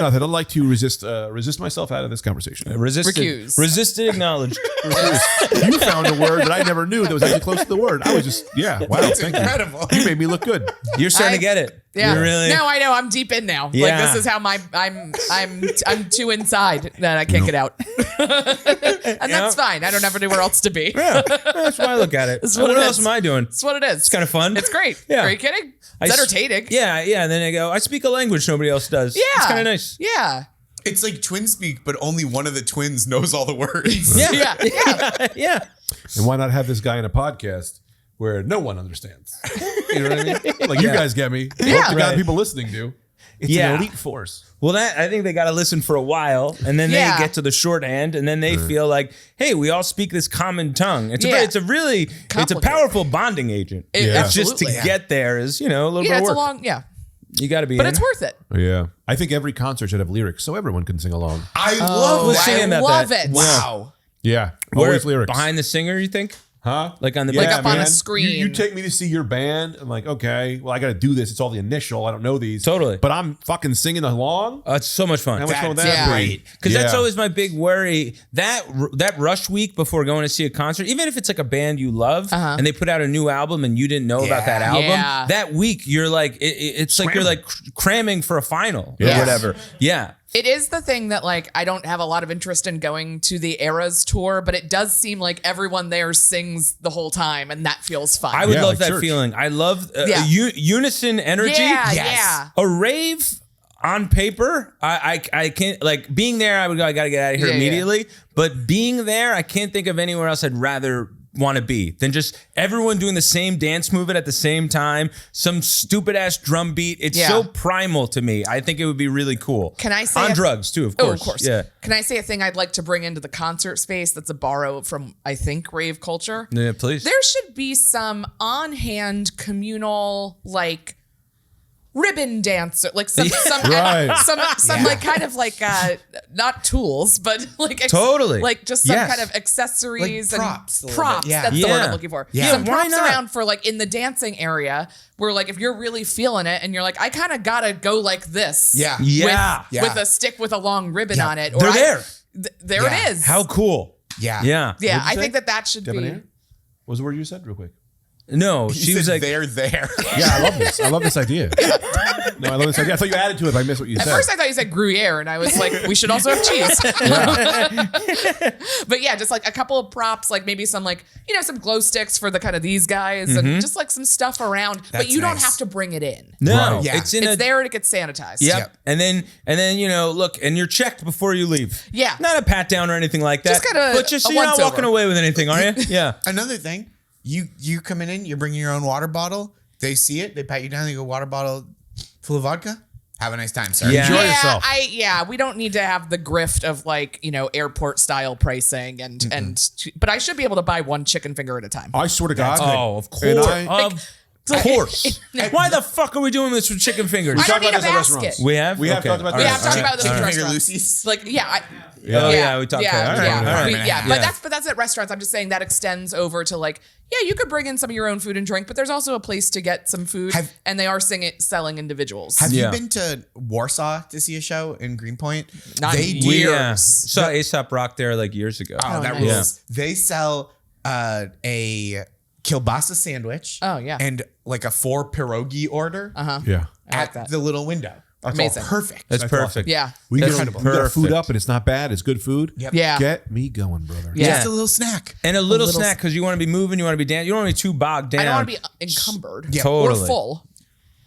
nothing. I'd like to resist myself out of this conversation. Resisted. Recuse. Resisted. Acknowledged. You found a word that I never knew that was actually close to the word. I was just, wow, It's thank incredible. you. You made me look good. You're starting I- to get it. Yeah. You're really. No, I know. I'm deep in now. Yeah. Like this is how I'm too inside that I can't get out. And that's fine. I don't have anywhere else to be. Yeah, that's why I look at it. That's What what it else is. am I doing? That's what it is. It's kind of fun. It's great. Yeah. Are you kidding? I It's s- entertaining. Yeah. And then I go, I speak a language nobody else does. Yeah. It's kind of nice. Yeah. It's like twin speak, but only one of the twins knows all the words. Yeah. Yeah. Yeah. Yeah. And why not have this guy in a podcast where no one understands? You know what I mean? Like, you guys get me. Yeah. Hope the God Right. people listening do. It's Yeah. an elite force. Well, that I think they got to listen for a while, and then Yeah. they get to the shorthand, and then they feel like, hey, we all speak this common tongue. It's Yeah. it's a Complicated. powerful bonding agent. Yeah. It's just to Absolutely. get there is a little bit Yeah. of It's a work. long. Yeah. You got to be, But in. it's worth it. Yeah. I think every concert should have lyrics so everyone can sing along. I Oh, love Let's that. sing I about love that. it. Wow. Yeah. Where- Always lyrics. behind the singer. You think? Huh? Like on the Like up on a man. screen. You take me to see your band. I'm like, okay, well, I got to do this. It's all the initial. I don't know these. Totally. But I'm fucking singing along. It's so much fun. How much fun would That's that be? great. Because that's Yeah. always my big worry. That rush week before going to see a concert, even if it's like a band you love and they put out a new album and you didn't know about that album, Yeah. that week you're like, it's like you're like cramming for a final Yes. or whatever. Yeah. It is the thing that like I don't have a lot of interest in going to the Eras tour, but it does seem like everyone there sings the whole time, and that feels fun. I would Yeah, love like that church. feeling. I love Yeah. unison energy. Yeah, Yes. yeah. A rave on paper, I can't, like, being there, I would go, I gotta get out of here Yeah, yeah. immediately. But being there, I can't think of anywhere else I'd rather want to be than just everyone doing the same dance movement at the same time, some stupid ass drum beat. It's Yeah. so primal to me. I think it would be really cool. Can I say on a- drugs too? Of Oh, course. of course. Yeah. Can I say a thing I'd like to bring into the concert space that's a borrow from, I think, rave culture? Yeah, please. There should be some on-hand communal, like, ribbon dancer, like some Right. some like kind of like not tools, but like Totally. like just some Yes. kind of accessories Like props a and little props. bit. Yeah. That's the word Yeah. I'm looking for. Yeah. Some Why props not? around for like in the dancing area where like if you're really feeling it and you're like I kind of gotta go like this. Yeah. Yeah. With, Yeah. with a stick with a long ribbon Yeah. on it. They're there. There Yeah. it is. How cool. Yeah. Yeah. Yeah, What'd you I say? think that should be. Debonair? What was the word you said real quick? No, He she was said like, they're there. Yeah, I love this. I love this idea. No, I love this idea. I thought you added to it, but I missed what you At said. first, I thought you said Gruyere, and I was like, we should also have cheese. But yeah, just like a couple of props, like maybe some like some glow sticks for the kind of these guys, and just like some stuff around. But That's you don't nice. have to bring it in. no, Right. Yeah. it's in It's a there and it gets sanitized. Yep. Yep. And then look, and you're checked before you leave. Yeah. Not a pat down or anything like that. Just kinda but just a so you're not once-over. walking away with anything, are you? Yeah. Another thing, you coming in, you're bringing your own water bottle. They see it, they pat you down. They go, water bottle full of vodka. Have a nice time, sir. Yeah. Enjoy yourself. We don't need to have the grift of like airport style pricing but I should be able to buy one chicken finger at a time. I swear to God. Oh, of And course. Of course. Why the fuck are we doing this with chicken fingers? I don't need a about this at basket. restaurants. We have? We have Okay. talked about All this. Yeah, I've talked about this Chicken with finger restaurants. Lucy's. Like, yeah, Oh, yeah, we talked yeah, about it. All right, yeah, all right. yeah. Yeah. But that's at restaurants. I'm just saying that extends over to like, you could bring in some of your own food and drink, but there's also a place to get some food, and they are selling individuals. Have Yeah. you been to Warsaw to see a show in Greenpoint? Not They in do. years. Yeah. Saw Aesop Rock there like years ago. Oh, that nice. rules. They sell a kielbasa sandwich. Oh, yeah. And like a 4 pierogi order Yeah. I like at that. the little window. That's Amazing. all perfect. That's perfect. awesome. Yeah. We That's get incredible. food Perfect. up and it's not bad. It's good food. Yep. Yeah. Get me going, brother. Yeah. Just a little snack. And a little little- snack because you want to be moving, you want to be dancing, you don't want to be too bogged down. I don't want to be encumbered Yeah. Totally. or full.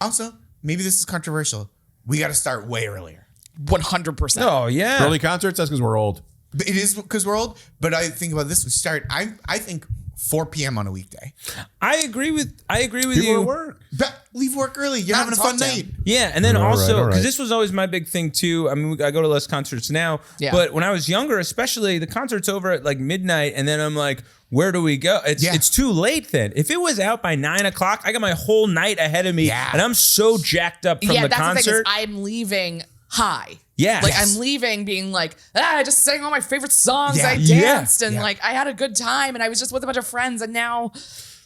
Also, maybe this is controversial. We got to start way earlier. 100%. Oh yeah. Early concerts, that's because we're old. It is because we're old, but I think about this. We start. I think 4 p.m. on a weekday. I agree with People you. at work. But leave work early. You're having a fun night. Yeah, and then All also right. because this was always my big thing too. I mean, I go to less concerts now, Yeah. but when I was younger, especially the concert's over at like midnight, and then I'm like, where do we go? It's too late then. If it was out by 9 o'clock, I got my whole night ahead of me, Yeah. and I'm so jacked up from the that's concert. the thing is I'm leaving high. Yeah. Like Yes. I'm leaving being like, I just sang all my favorite songs. Yeah. I Yeah. danced and like I had a good time and I was just with a bunch of friends and now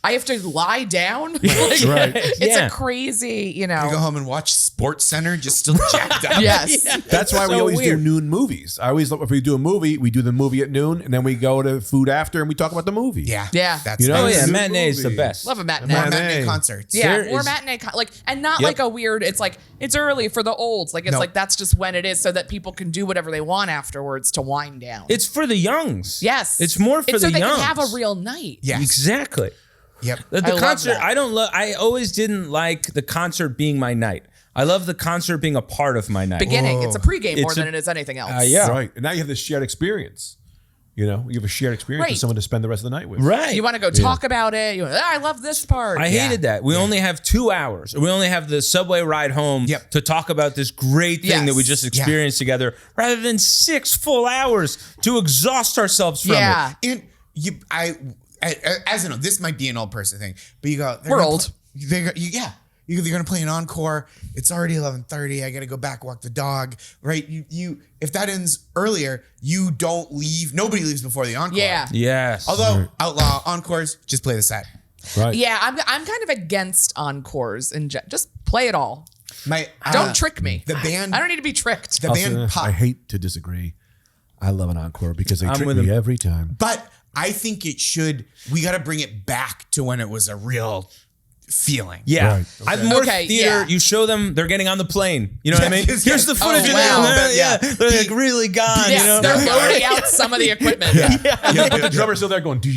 I have to lie down. Like, Right. It's Yeah. a crazy, You go home and watch Sports Center, just still jacked up. Yes. That's why we So always weird. do noon movies. I always look, if we do a movie, we do the movie at noon, and then we go to food after, and we talk about the movie. Yeah. Yeah. That's You know, Oh nice. yeah, New matinee is the movie. best. Love a matinee. More Matinee. matinee concerts. Yeah, There or is- matinee, and not Yep. like a weird. It's like it's early for the olds. Like it's No. like that's just when it is, so that people can do whatever they want afterwards to wind down. It's for the youngs. yes, It's more for it's so the they youngs. can have a real night. Yes. Exactly. Yep. The I love concert, that. I don't love. I always didn't like the concert being my night. I love the concert being a part of my night. Beginning, it's a pregame more It's than a- it is anything else. yeah. Right. And now you have this shared experience. You know, you have a shared experience Right. with someone to spend the rest of the night with. Right. You want to go talk about it. You want, I love this part. I Yeah. hated that. We only have 2 hours. We only have the subway ride home Yep. to talk about this great thing Yes. that we just experienced together, rather than 6 full hours to exhaust ourselves from Yeah. it. And as I know, this might be an old person thing, but you go, We're old. They're going to play an encore. It's already 11:30. I got to go back, walk the dog. Right? You if that ends earlier, you don't leave. Nobody leaves before the encore. Yeah. Yes. Although outlaw encores, just play the set. Right. Yeah, I'm kind of against encores and just play it all. My Don't trick me. The band. I don't need to be tricked. The band Pop. I hate to disagree. I love an encore because they I'm trick with me him. every time. But I think it should. We got to bring it back to when it was a real feeling. Yeah. Right. I'm more Okay, theater. yeah. You show them they're getting on the plane. You know what I mean? Yes, Here's the yes. footage Oh, of wow. them. Yeah. They're like really gone, Yes, you know? they're loading out some of the equipment. Yeah. But the drummer's still there going, Yeah,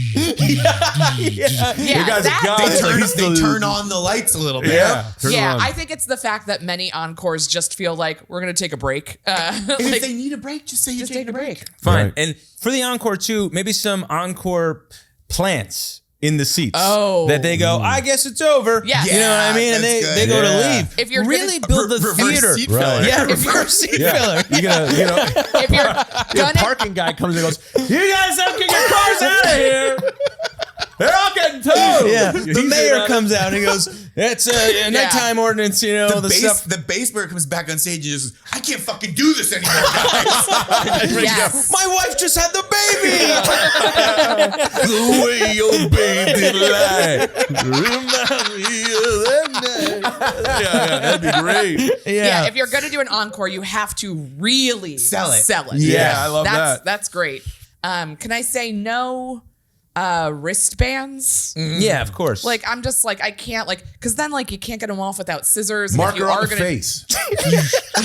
you guys that- are gone. They turn on the lights a little bit. Yeah. Turn it Yeah, on. I think it's the fact that many encores just feel like we're gonna take a break. And Like, if they need a break, just say you're just take taking a break. Fine. Right. And for the encore too, maybe some encore plants in the seats. Oh. That they go, I guess it's over. Yes. You know what I mean? And that's they good. go Yeah. to leave. If you're really gonna- build the Reverse theater. seat Right. filler. Yeah, reverse seat filler. You're gonna, you know, If you're the gonna parking guy comes and goes, you guys have to get your cars out of here. They're all getting towed. Yeah, the mayor comes out and he goes, "It's a nighttime ordinance, you know, the stuff." The bass player comes back on stage and just, I can't fucking do this anymore, guys. yes. My wife just had the baby. The way your baby lie. Remind me of that night. Yeah, that'd be great. Yeah, if you're gonna do an encore, you have to really Sell it. Yeah, I love that's, that. That's great. Can I say no wristbands? Yeah, of course. Like I'm just like I can't like because then like you can't get them off without scissors. and if Marker you on are the gonna, face.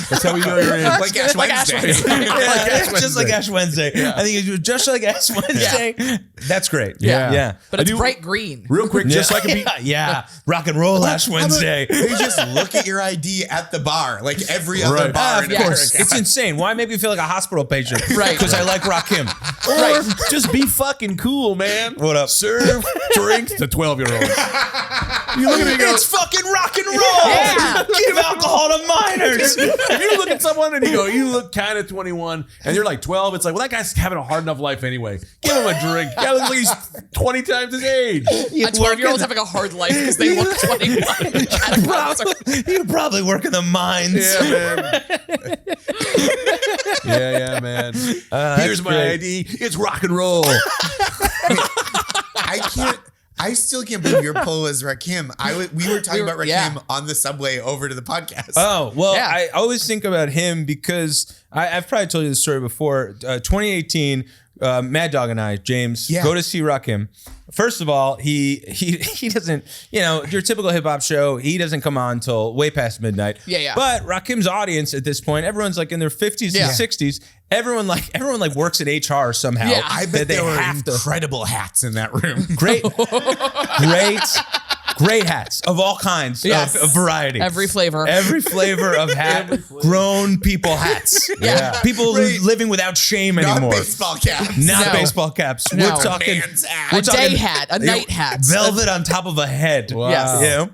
That's how we know you're in. Like Ash Wednesday. Yeah, just like Ash Wednesday. I think it's just like Ash Wednesday. That's great. Yeah. yeah. But it's I do- bright green. Real quick, just like a beat. Yeah, rock and roll Ash Wednesday. They just look at your ID at the bar, like every other Right. bar. Of in course, America. it's insane. Why make me feel like a hospital patient? Right. Because I like Rakim. Or just be fucking cool, man. What up? Serve drinks to 12-year-olds. You look at me and go, It's fucking rock and roll. Yeah. Give alcohol to minors. if you look at someone and you go, you look kind of 21, and you're like 12, it's like, well, that guy's having a hard enough life anyway. Give him a drink. Guy looks like he's 20 times his age. A 12-year-old's having a hard life because they look 21. at a concert. You probably work in the mines. Yeah, man. Here's my great. ID. It's rock and roll. I still can't believe your poll was Rakim. We were talking about Rakim yeah. on the subway over to the podcast. Oh, well, Yeah. I always think about him because I've probably told you this story before. 2018, Mad Dog and I, James, go to see Rakim. First of all, he doesn't, your typical hip hop show, he doesn't come on until way past midnight. Yeah. But Rakim's audience at this point, everyone's like in their 50s Yeah. and 60s. Everyone works at HR somehow. Yeah. I bet that they there were have to. incredible hats in that room. Great Great hats of all kinds, Yes. of variety. Every flavor. Every flavor of hat. Grown people hats. Yeah. People living without shame Not anymore. baseball caps. Not No. baseball caps. No. We're talking Man's hat. A day hat, a night hat. velvet on top of a head. Wow. Yes. You know?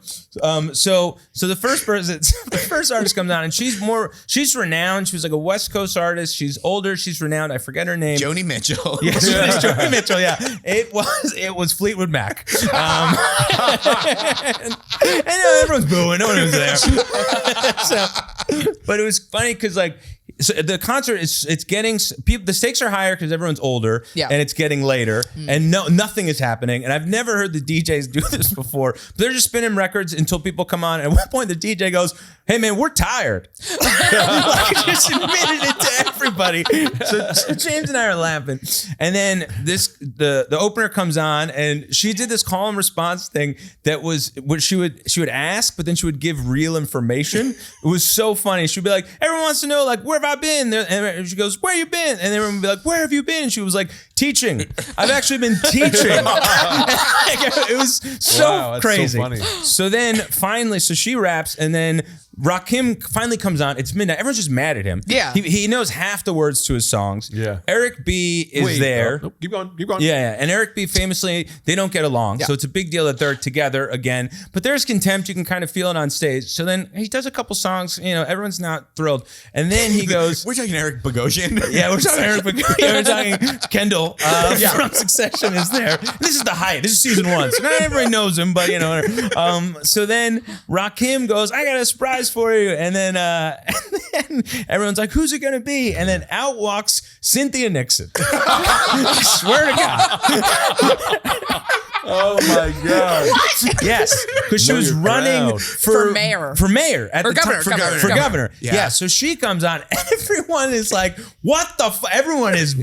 So the first person, the first artist comes on, and she's renowned. She was like a West Coast artist. She's older. She's renowned. I forget her name. Joni Mitchell. Yeah, Joni Mitchell. Yeah, it was Fleetwood Mac. And everyone's booing. No one was there. But it was funny because like. So the concert it's getting people. The stakes are higher because everyone's older, Yeah. and it's getting later, and nothing is happening. And I've never heard the DJs do this before. But they're just spinning records until people come on. And at one point, the DJ goes, "Hey man, we're tired." Like, just admitted it to everybody. So James and I are laughing, and then the opener comes on, and she did this call and response thing that was what she would ask, but then she would give real information. It was so funny. She'd be like, "Everyone wants to know like where have I been?" And she goes, "Where you been?" And everyone would be like, "Where have you been?" And she was like, "Teaching. I've actually been teaching." It was so Wow, that's crazy. so funny. So then finally, so she raps, and then Rakim finally comes on. It's midnight. Everyone's just mad at him. Yeah. He knows half the words to his songs. Yeah. Eric B is there. Nope, keep going. Keep going. Yeah. And Eric B famously, they don't get along. Yeah. So it's a big deal that they're together again. But there's contempt. You can kind of feel it on stage. So then he does a couple songs. You know, everyone's not thrilled. And then he goes, We're talking Eric Bogosian. yeah, we're talking Eric McCoy. We're talking Kendall from Succession is there. This is the height. This is season 1. So not everybody knows him, but you know. So then Rakim goes, "I got a surprise for you," and then everyone's like, "Who's it gonna be?" And then out walks Cynthia Nixon. I swear to God. Oh my God. Yes, because she Know was your running crowd. For mayor. For mayor at Or the governor, time. governor, For governor. governor. Yeah. Yeah. So she comes on. Everyone is like, "What the? Everyone's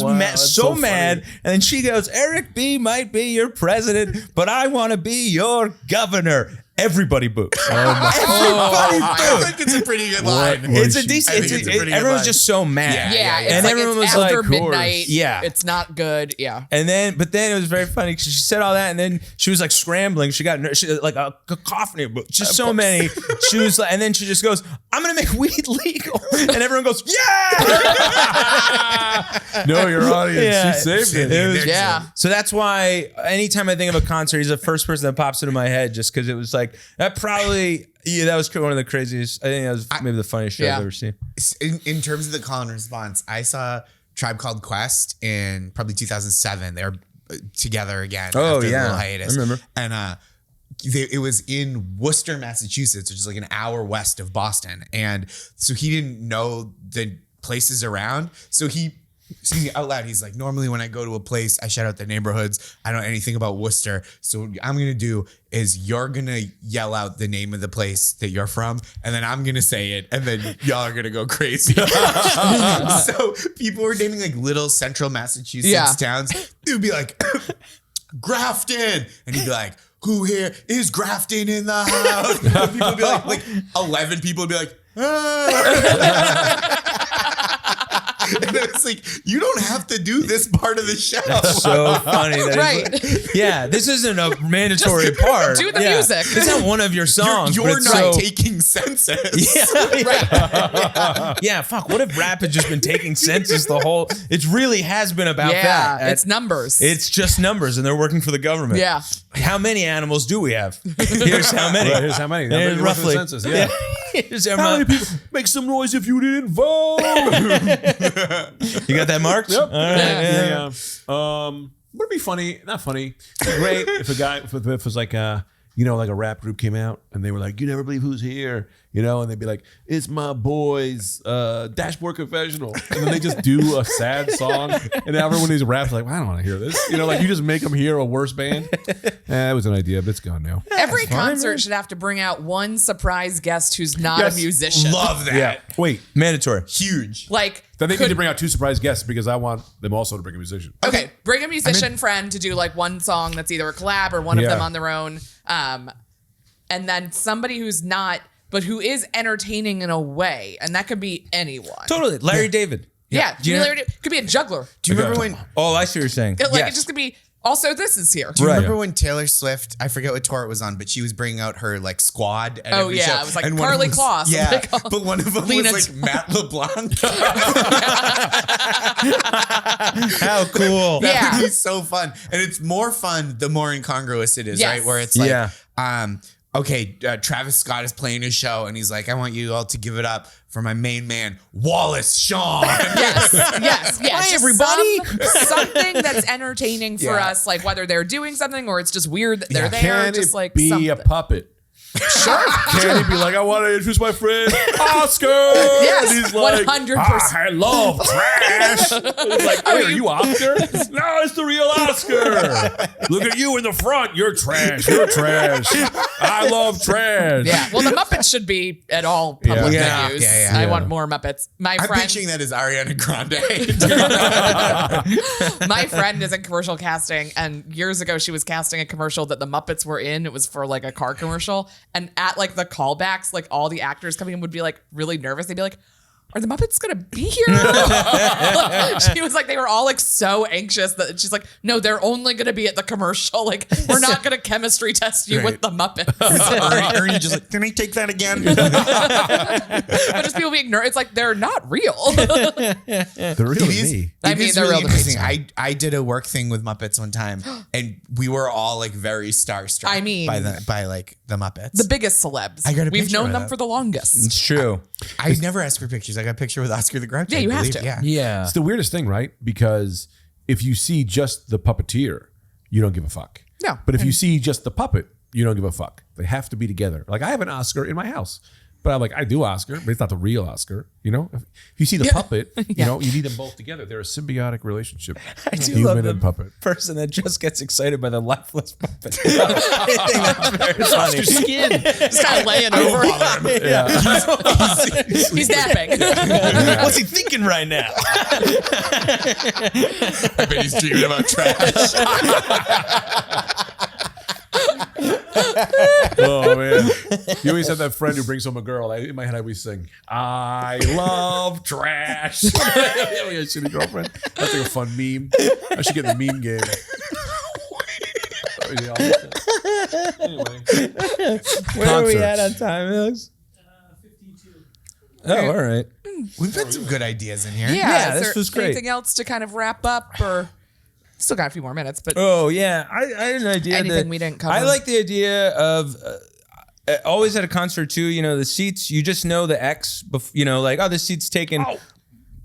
Wow, mad, that's so so mad." funny. And then she goes, "Eric B might be your president, but I want to be your governor." Everybody boos. Everybody I boos. think it's a pretty good line. It's a I decent. think it's a pretty good Everyone's line. just so mad. Yeah, it's and like everyone it's was like, after midnight. Yeah. It's not good. Yeah. And then, but then it was very funny because she said all that, and then she was like scrambling. She got like a cacophony, but just so many. She was like, and then she just goes, "I'm gonna make weed legal," and everyone goes, "Yeah!" Know your audience. Yeah. She saved it. It was- Yeah. So that's why anytime I think of a concert, he's the first person that pops into my head, just because it was like that. Probably, yeah, that was one of the craziest. I think that was maybe the funniest show Yeah. I've ever seen. In terms of the call and response, I saw Tribe Called Quest in probably 2007. They were together again. Oh, after the yeah. little hiatus. I remember. And it was in Worcester, Massachusetts, which is like an hour west of Boston. And so he didn't know the places around. So he, excuse me, out loud, he's like, "Normally when I go to a place, I shout out the neighborhoods. I don't know anything about Worcester. So what I'm going to do is you're going to yell out the name of the place that you're from, and then I'm going to say it, and then y'all are going to go crazy." So people were naming like little central Massachusetts towns. It would be like, "Grafton." And he'd be like, "Who here is Grafton in the house?" And people would be like 11 people would be like, "Ah." And it's like, you don't have to do this part of the show. So funny. That Right. Yeah, this isn't a mandatory part. do the Yeah. music. It's not one of your songs. You're but it's not so- taking census. Yeah, fuck. What if rap had just been taking census the whole? It really has been about Yeah. that. It's numbers. It's just numbers, and they're working for the government. Yeah. How many animals do we have? Here's how many. Right, here's how many. How Here's many went through the roughly. census, yeah. Here's how How many many. people make some noise if you didn't vote? You got that marked? Yep. All right, yeah. Would it be funny? Not funny. It'd be great if a guy, if it was like a, like a rap group came out and they were like, "You never believe who's here," and they'd be like, "It's my boys, Dashboard Confessional," and then they just do a sad song, and everyone these raps like, "Well, I don't want to hear this," like you just make them hear a worse band. That was an idea, but it's gone now. Every concert should have to bring out one surprise guest who's not Yes. a musician. Love that. Wait, Mandatory. Huge. Like, then they need could- to bring out 2 surprise guests because I want them also to bring a musician. Okay, bring a musician friend to do like one song that's either a collab or one of Yeah. them on their own. And then somebody who's not, but who is entertaining in a way. And that could be anyone. Totally. Larry David. Yeah. Do you know- Could be a juggler. Do you remember when Oh, I see what you're saying. It, like, Yes. it just could be Also, this is here. Do you Right. remember when Taylor Swift, I forget what tour it was on, but she was bringing out her like squad at Oh, every yeah, show. it was like And one of Carly them was- Kloss. Yeah, Like, but one of them Lena- was like Matt LeBlanc. How cool. That Yeah. would be so fun. And it's more fun the more incongruous it is, Yes. right? Where it's like, Yeah. okay, Travis Scott is playing his show and he's like, I want you all to give it up for my main man, Wallace Shawn. Yes. Just everybody. something that's entertaining for Yeah. us, like whether they're doing something or it's just weird that they're there. Can Just it like be something. a puppet? Sure. Can he be like, I want to introduce my friend Oscar? Yes, And he's like, 100%. I love trash. He's like, hey, are you Oscar? No, it's the real Oscar. Look at you in the front. You're trash. You're trash. I love trash. Yeah. Well, the Muppets should be at all public Yeah. venues. Yeah. I want more Muppets. My I'm friend, picturing that as Ariana Grande. my friend is in commercial casting, and years ago she was casting a commercial that the Muppets were in. It was for like a car commercial, and at like the callbacks, like all the actors coming in would be like really nervous. They'd be like, are the Muppets gonna be here? She was like, they were all like so anxious that she's like, no, they're only gonna be at the commercial. Like, we're not gonna chemistry test you with the Muppets. Ernie just like, can I take that again? But just people being nervous. It's like they're not real. The real It is, me. I it mean, is they're really real to me. interesting. I did a work thing with Muppets one time, and we were all like very starstruck. I mean, by like the Muppets. The biggest celebs. I got a We've picture known of them that. for the longest. It's true. I never asked for pictures. I got a picture with Oscar the Grouch. Yeah, I you have believe. to. Yeah. Yeah. It's the weirdest thing, right? Because if you see just the puppeteer, you don't give a fuck. No. But if you see just the puppet, you don't give a fuck. They have to be together. Like I have an Oscar in my house, but I'm like, I do Oscar, but it's not the real Oscar. You know, if you see the puppet, you know, you need them both together. They're a symbiotic relationship. I do Human love the and puppet. person that just gets excited by the lifeless puppet. I think that's very funny. Skin. Just kind of laying over. He's napping. What's he thinking right now? I bet he's dreaming about trash. Oh man, you always have that friend who brings home a girl. In my head, I always sing, "I love trash." Yeah, shitty girlfriend. That's like a fun meme. I should get in the meme game. Anyway, Where are we Concerts. at on time, Alex? 52. Oh, all right. We've got some good ideas in here. Yeah, is this there was great. anything else to kind of wrap up, or still got a few more minutes? But Oh yeah, I had an idea. Anything that- we didn't cover? I like the idea of always at a concert too. You know, the seats. You just know the X. You know, like this seat's taken,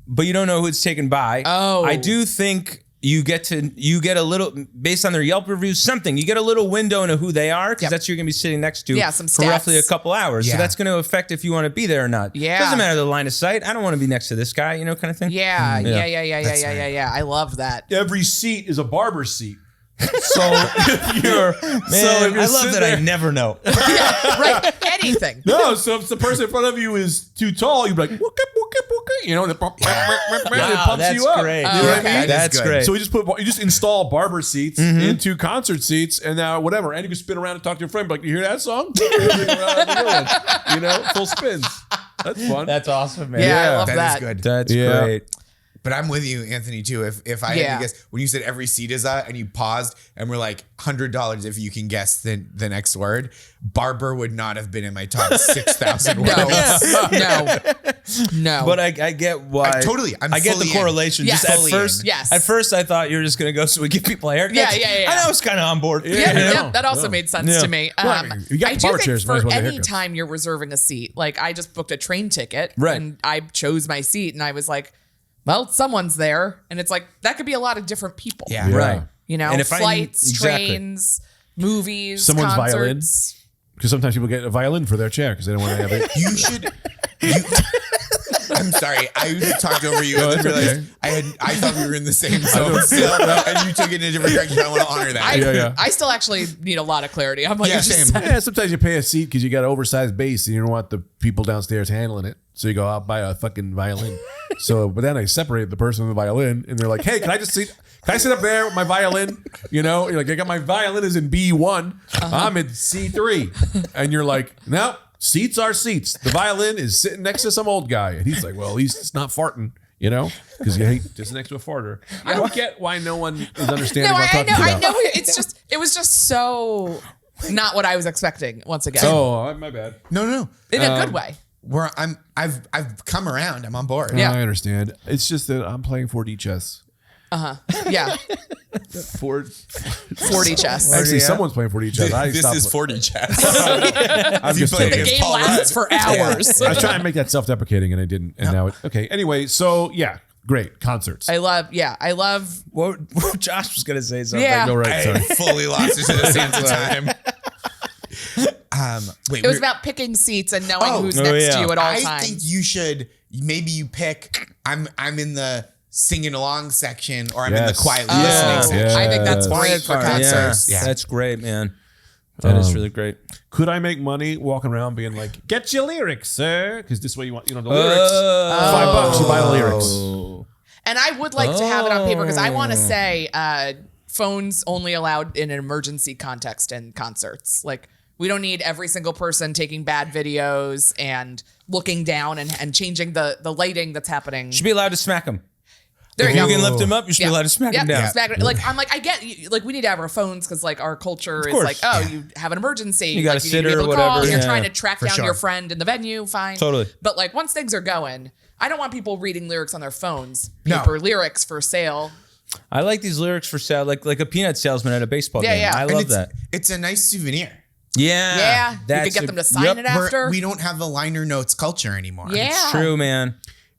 but you don't know who it's taken by. Oh. I do think you get a little based on their Yelp reviews. Something you get a little window into who they are because Yep. that's who you're gonna be sitting next to. Yeah, some for stats. roughly a couple hours. Yeah. So that's gonna affect if you want to be there or not. Yeah. Doesn't matter the line of sight. I don't want to be next to this guy. You know, kind of thing. yeah. Right. I love that. every seat is a barber seat. So if you're, Man, you're I love sitting that there- I never know. Right. Anything. No, so if the person in front of you is too tall, you'd be like, "Wooka, wooka, wooka," you know, and it pumps that's you up. great. You know what I okay. mean? That's good. great. So you just install barber seats into concert seats, and now whatever, and you can spin around and talk to your friend, like, you hear that song? You know, full spins. That's fun. That's awesome, man. Yeah, I love That that. is good. That's Yeah. great. But I'm with you, Anthony, too. If I had Yeah. to guess, when you said every seat is and you paused and were like $100 if you can guess the next word, barber would not have been in my top 6,000 words. No. But I get why. I'm I get the fully in. correlation. Yes. Just Fully at first, in. Yes. At first, I thought you were just gonna go so we give people a haircut. Yeah. And I was kind of on board. Yeah, that also made sense Yeah. to me. Well, you got I the do power think chairs, might as for well get any haircuts. time you're reserving a seat, like I just booked a train ticket, Right. and I chose my seat, and I was like, well, someone's there, and it's like that could be a lot of different people. Yeah. Right. You know, And if I- flights, exactly. trains, movies, Someone's violin. concerts. Because sometimes people get a violin for their chair because they don't want to have it. You should. I'm sorry. I talked over you and then realized I thought we were in the same zone still, and you took it in a different direction. I want to honor that. Yeah. I still actually need a lot of clarity on what Yeah, you just same. said. Yeah, sometimes you pay a seat because you got an oversized bass and you don't want the people downstairs handling it. So you go, I'll buy a fucking violin. But then I separate the person with the violin and they're like, hey, can I sit up there with my violin? You know, you're like, I got my violin is in B1. I'm in C3. And you're like, no, seats are seats. The violin is sitting next to some old guy. And he's like, well, at least it's not farting. You know, because you hate just next to a farter. I don't get why no one is understanding what I'm talking I about. know. It was just so not what I was expecting. Once again, Oh, my bad. No. in a good way. I've come around. I'm on board. Yeah. I understand. It's just that I'm playing 4D chess. Yeah, 40 chess. Actually, someone's playing 4D chess. I This stopped is playing. 40 chess. I'm just playing playing. The against game Paul lasts Rudd. for hours. I was trying to make that self-deprecating and I didn't. And now okay. Anyway, so yeah, great concerts. I love. What Josh was gonna say something. Yeah. No, right. I Sorry. fully lost it to the sands of time. Wait, It was about picking seats and knowing who's next to you at all I times. think you should. Maybe you pick. I'm in the singing along section, or I'm in the Yes. quietly Oh, listening section. I think that's great for card. concerts. Yeah. That's great, man. That is really great. Could I make money walking around being like, "Get your lyrics, sir"? Because this way you want, the lyrics. $5, you buy the lyrics. And I would like to have it on paper because I want to say phones only allowed in an emergency context in concerts. Like, we don't need every single person taking bad videos and looking down and changing the lighting that's happening. Should be allowed to smack him. There If you you go. can lift him up, you should be allowed to smack him down. Smack it. Like, I'm like, I get like we need to have our phones because like our culture is course. like, oh, you have an emergency, You got like, a need to be sitter able or to call, whatever, You're yeah. trying to track down sure. your friend in the venue, fine. Totally. But like once things are going, I don't want people reading lyrics on their phones. No. Paper lyrics for sale. I like these lyrics for sale, like a peanut salesman at a baseball Yeah, game. yeah. I And love that. It's a nice souvenir. Yeah, Yeah, you that's could get a- them to sign yep, it after. We don't have the liner notes culture anymore. Yeah. It's true, man.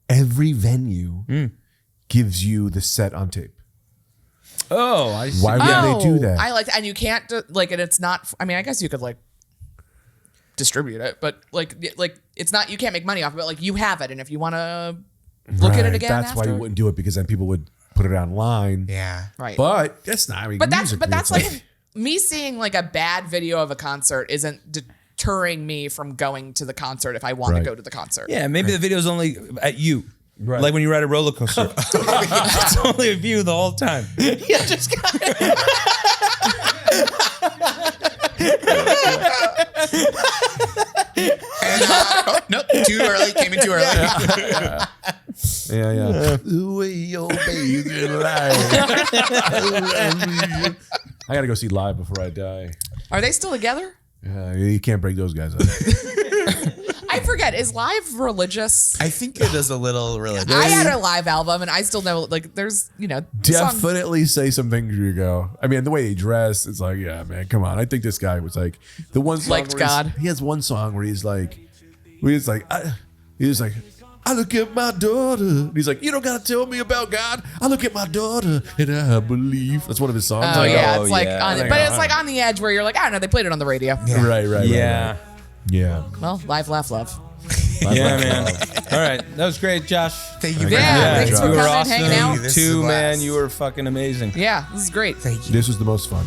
Every venue gives you the set on tape. Oh, I see. Why would they do that? I like, and you can't like, and it's not. I mean, I guess you could like distribute it, but like it's not. You can't make money off of it. Like you have it, and if you want to look at it again, That's why after, you wouldn't do it, because then people would put it online. Yeah. right? But that's not. I mean, But music that's creates like me seeing like a bad video of a concert isn't deterring me from going to the concert if I want Right. to go to the concert. Yeah, maybe the video's only at you. Right. Like when you ride a roller coaster. It's only a view the whole time. Yeah, just And, nope, too early. Came in too early. Yeah. The way your baby lies. I gotta go see Live before I die. Are they still together? You can't break those guys up. I forget. Is Live religious? I think it is a little religious. I had a Live album, and I still know like there's songs. Definitely say some things you go. I mean, the way he dressed, it's like, yeah, man, come on. I think this guy was like the one song Liked where he's- God. He has one song where he's like, I look at my daughter. And he's like, you don't gotta tell me about God. I look at my daughter and I believe. That's one of his songs. Oh yeah, oh, it's like, yeah. but it's like on the edge where you're like, I don't know, they played it on the radio. Right. Yeah. Yeah. Well, Live, Laugh, Love. Yeah, man. All right. That was great, Josh. Thank you. Yeah, thanks for you were coming, awesome. hanging out. This is Too, the man. last. You were fucking amazing. Yeah, this is great. Thank you. This was the most fun.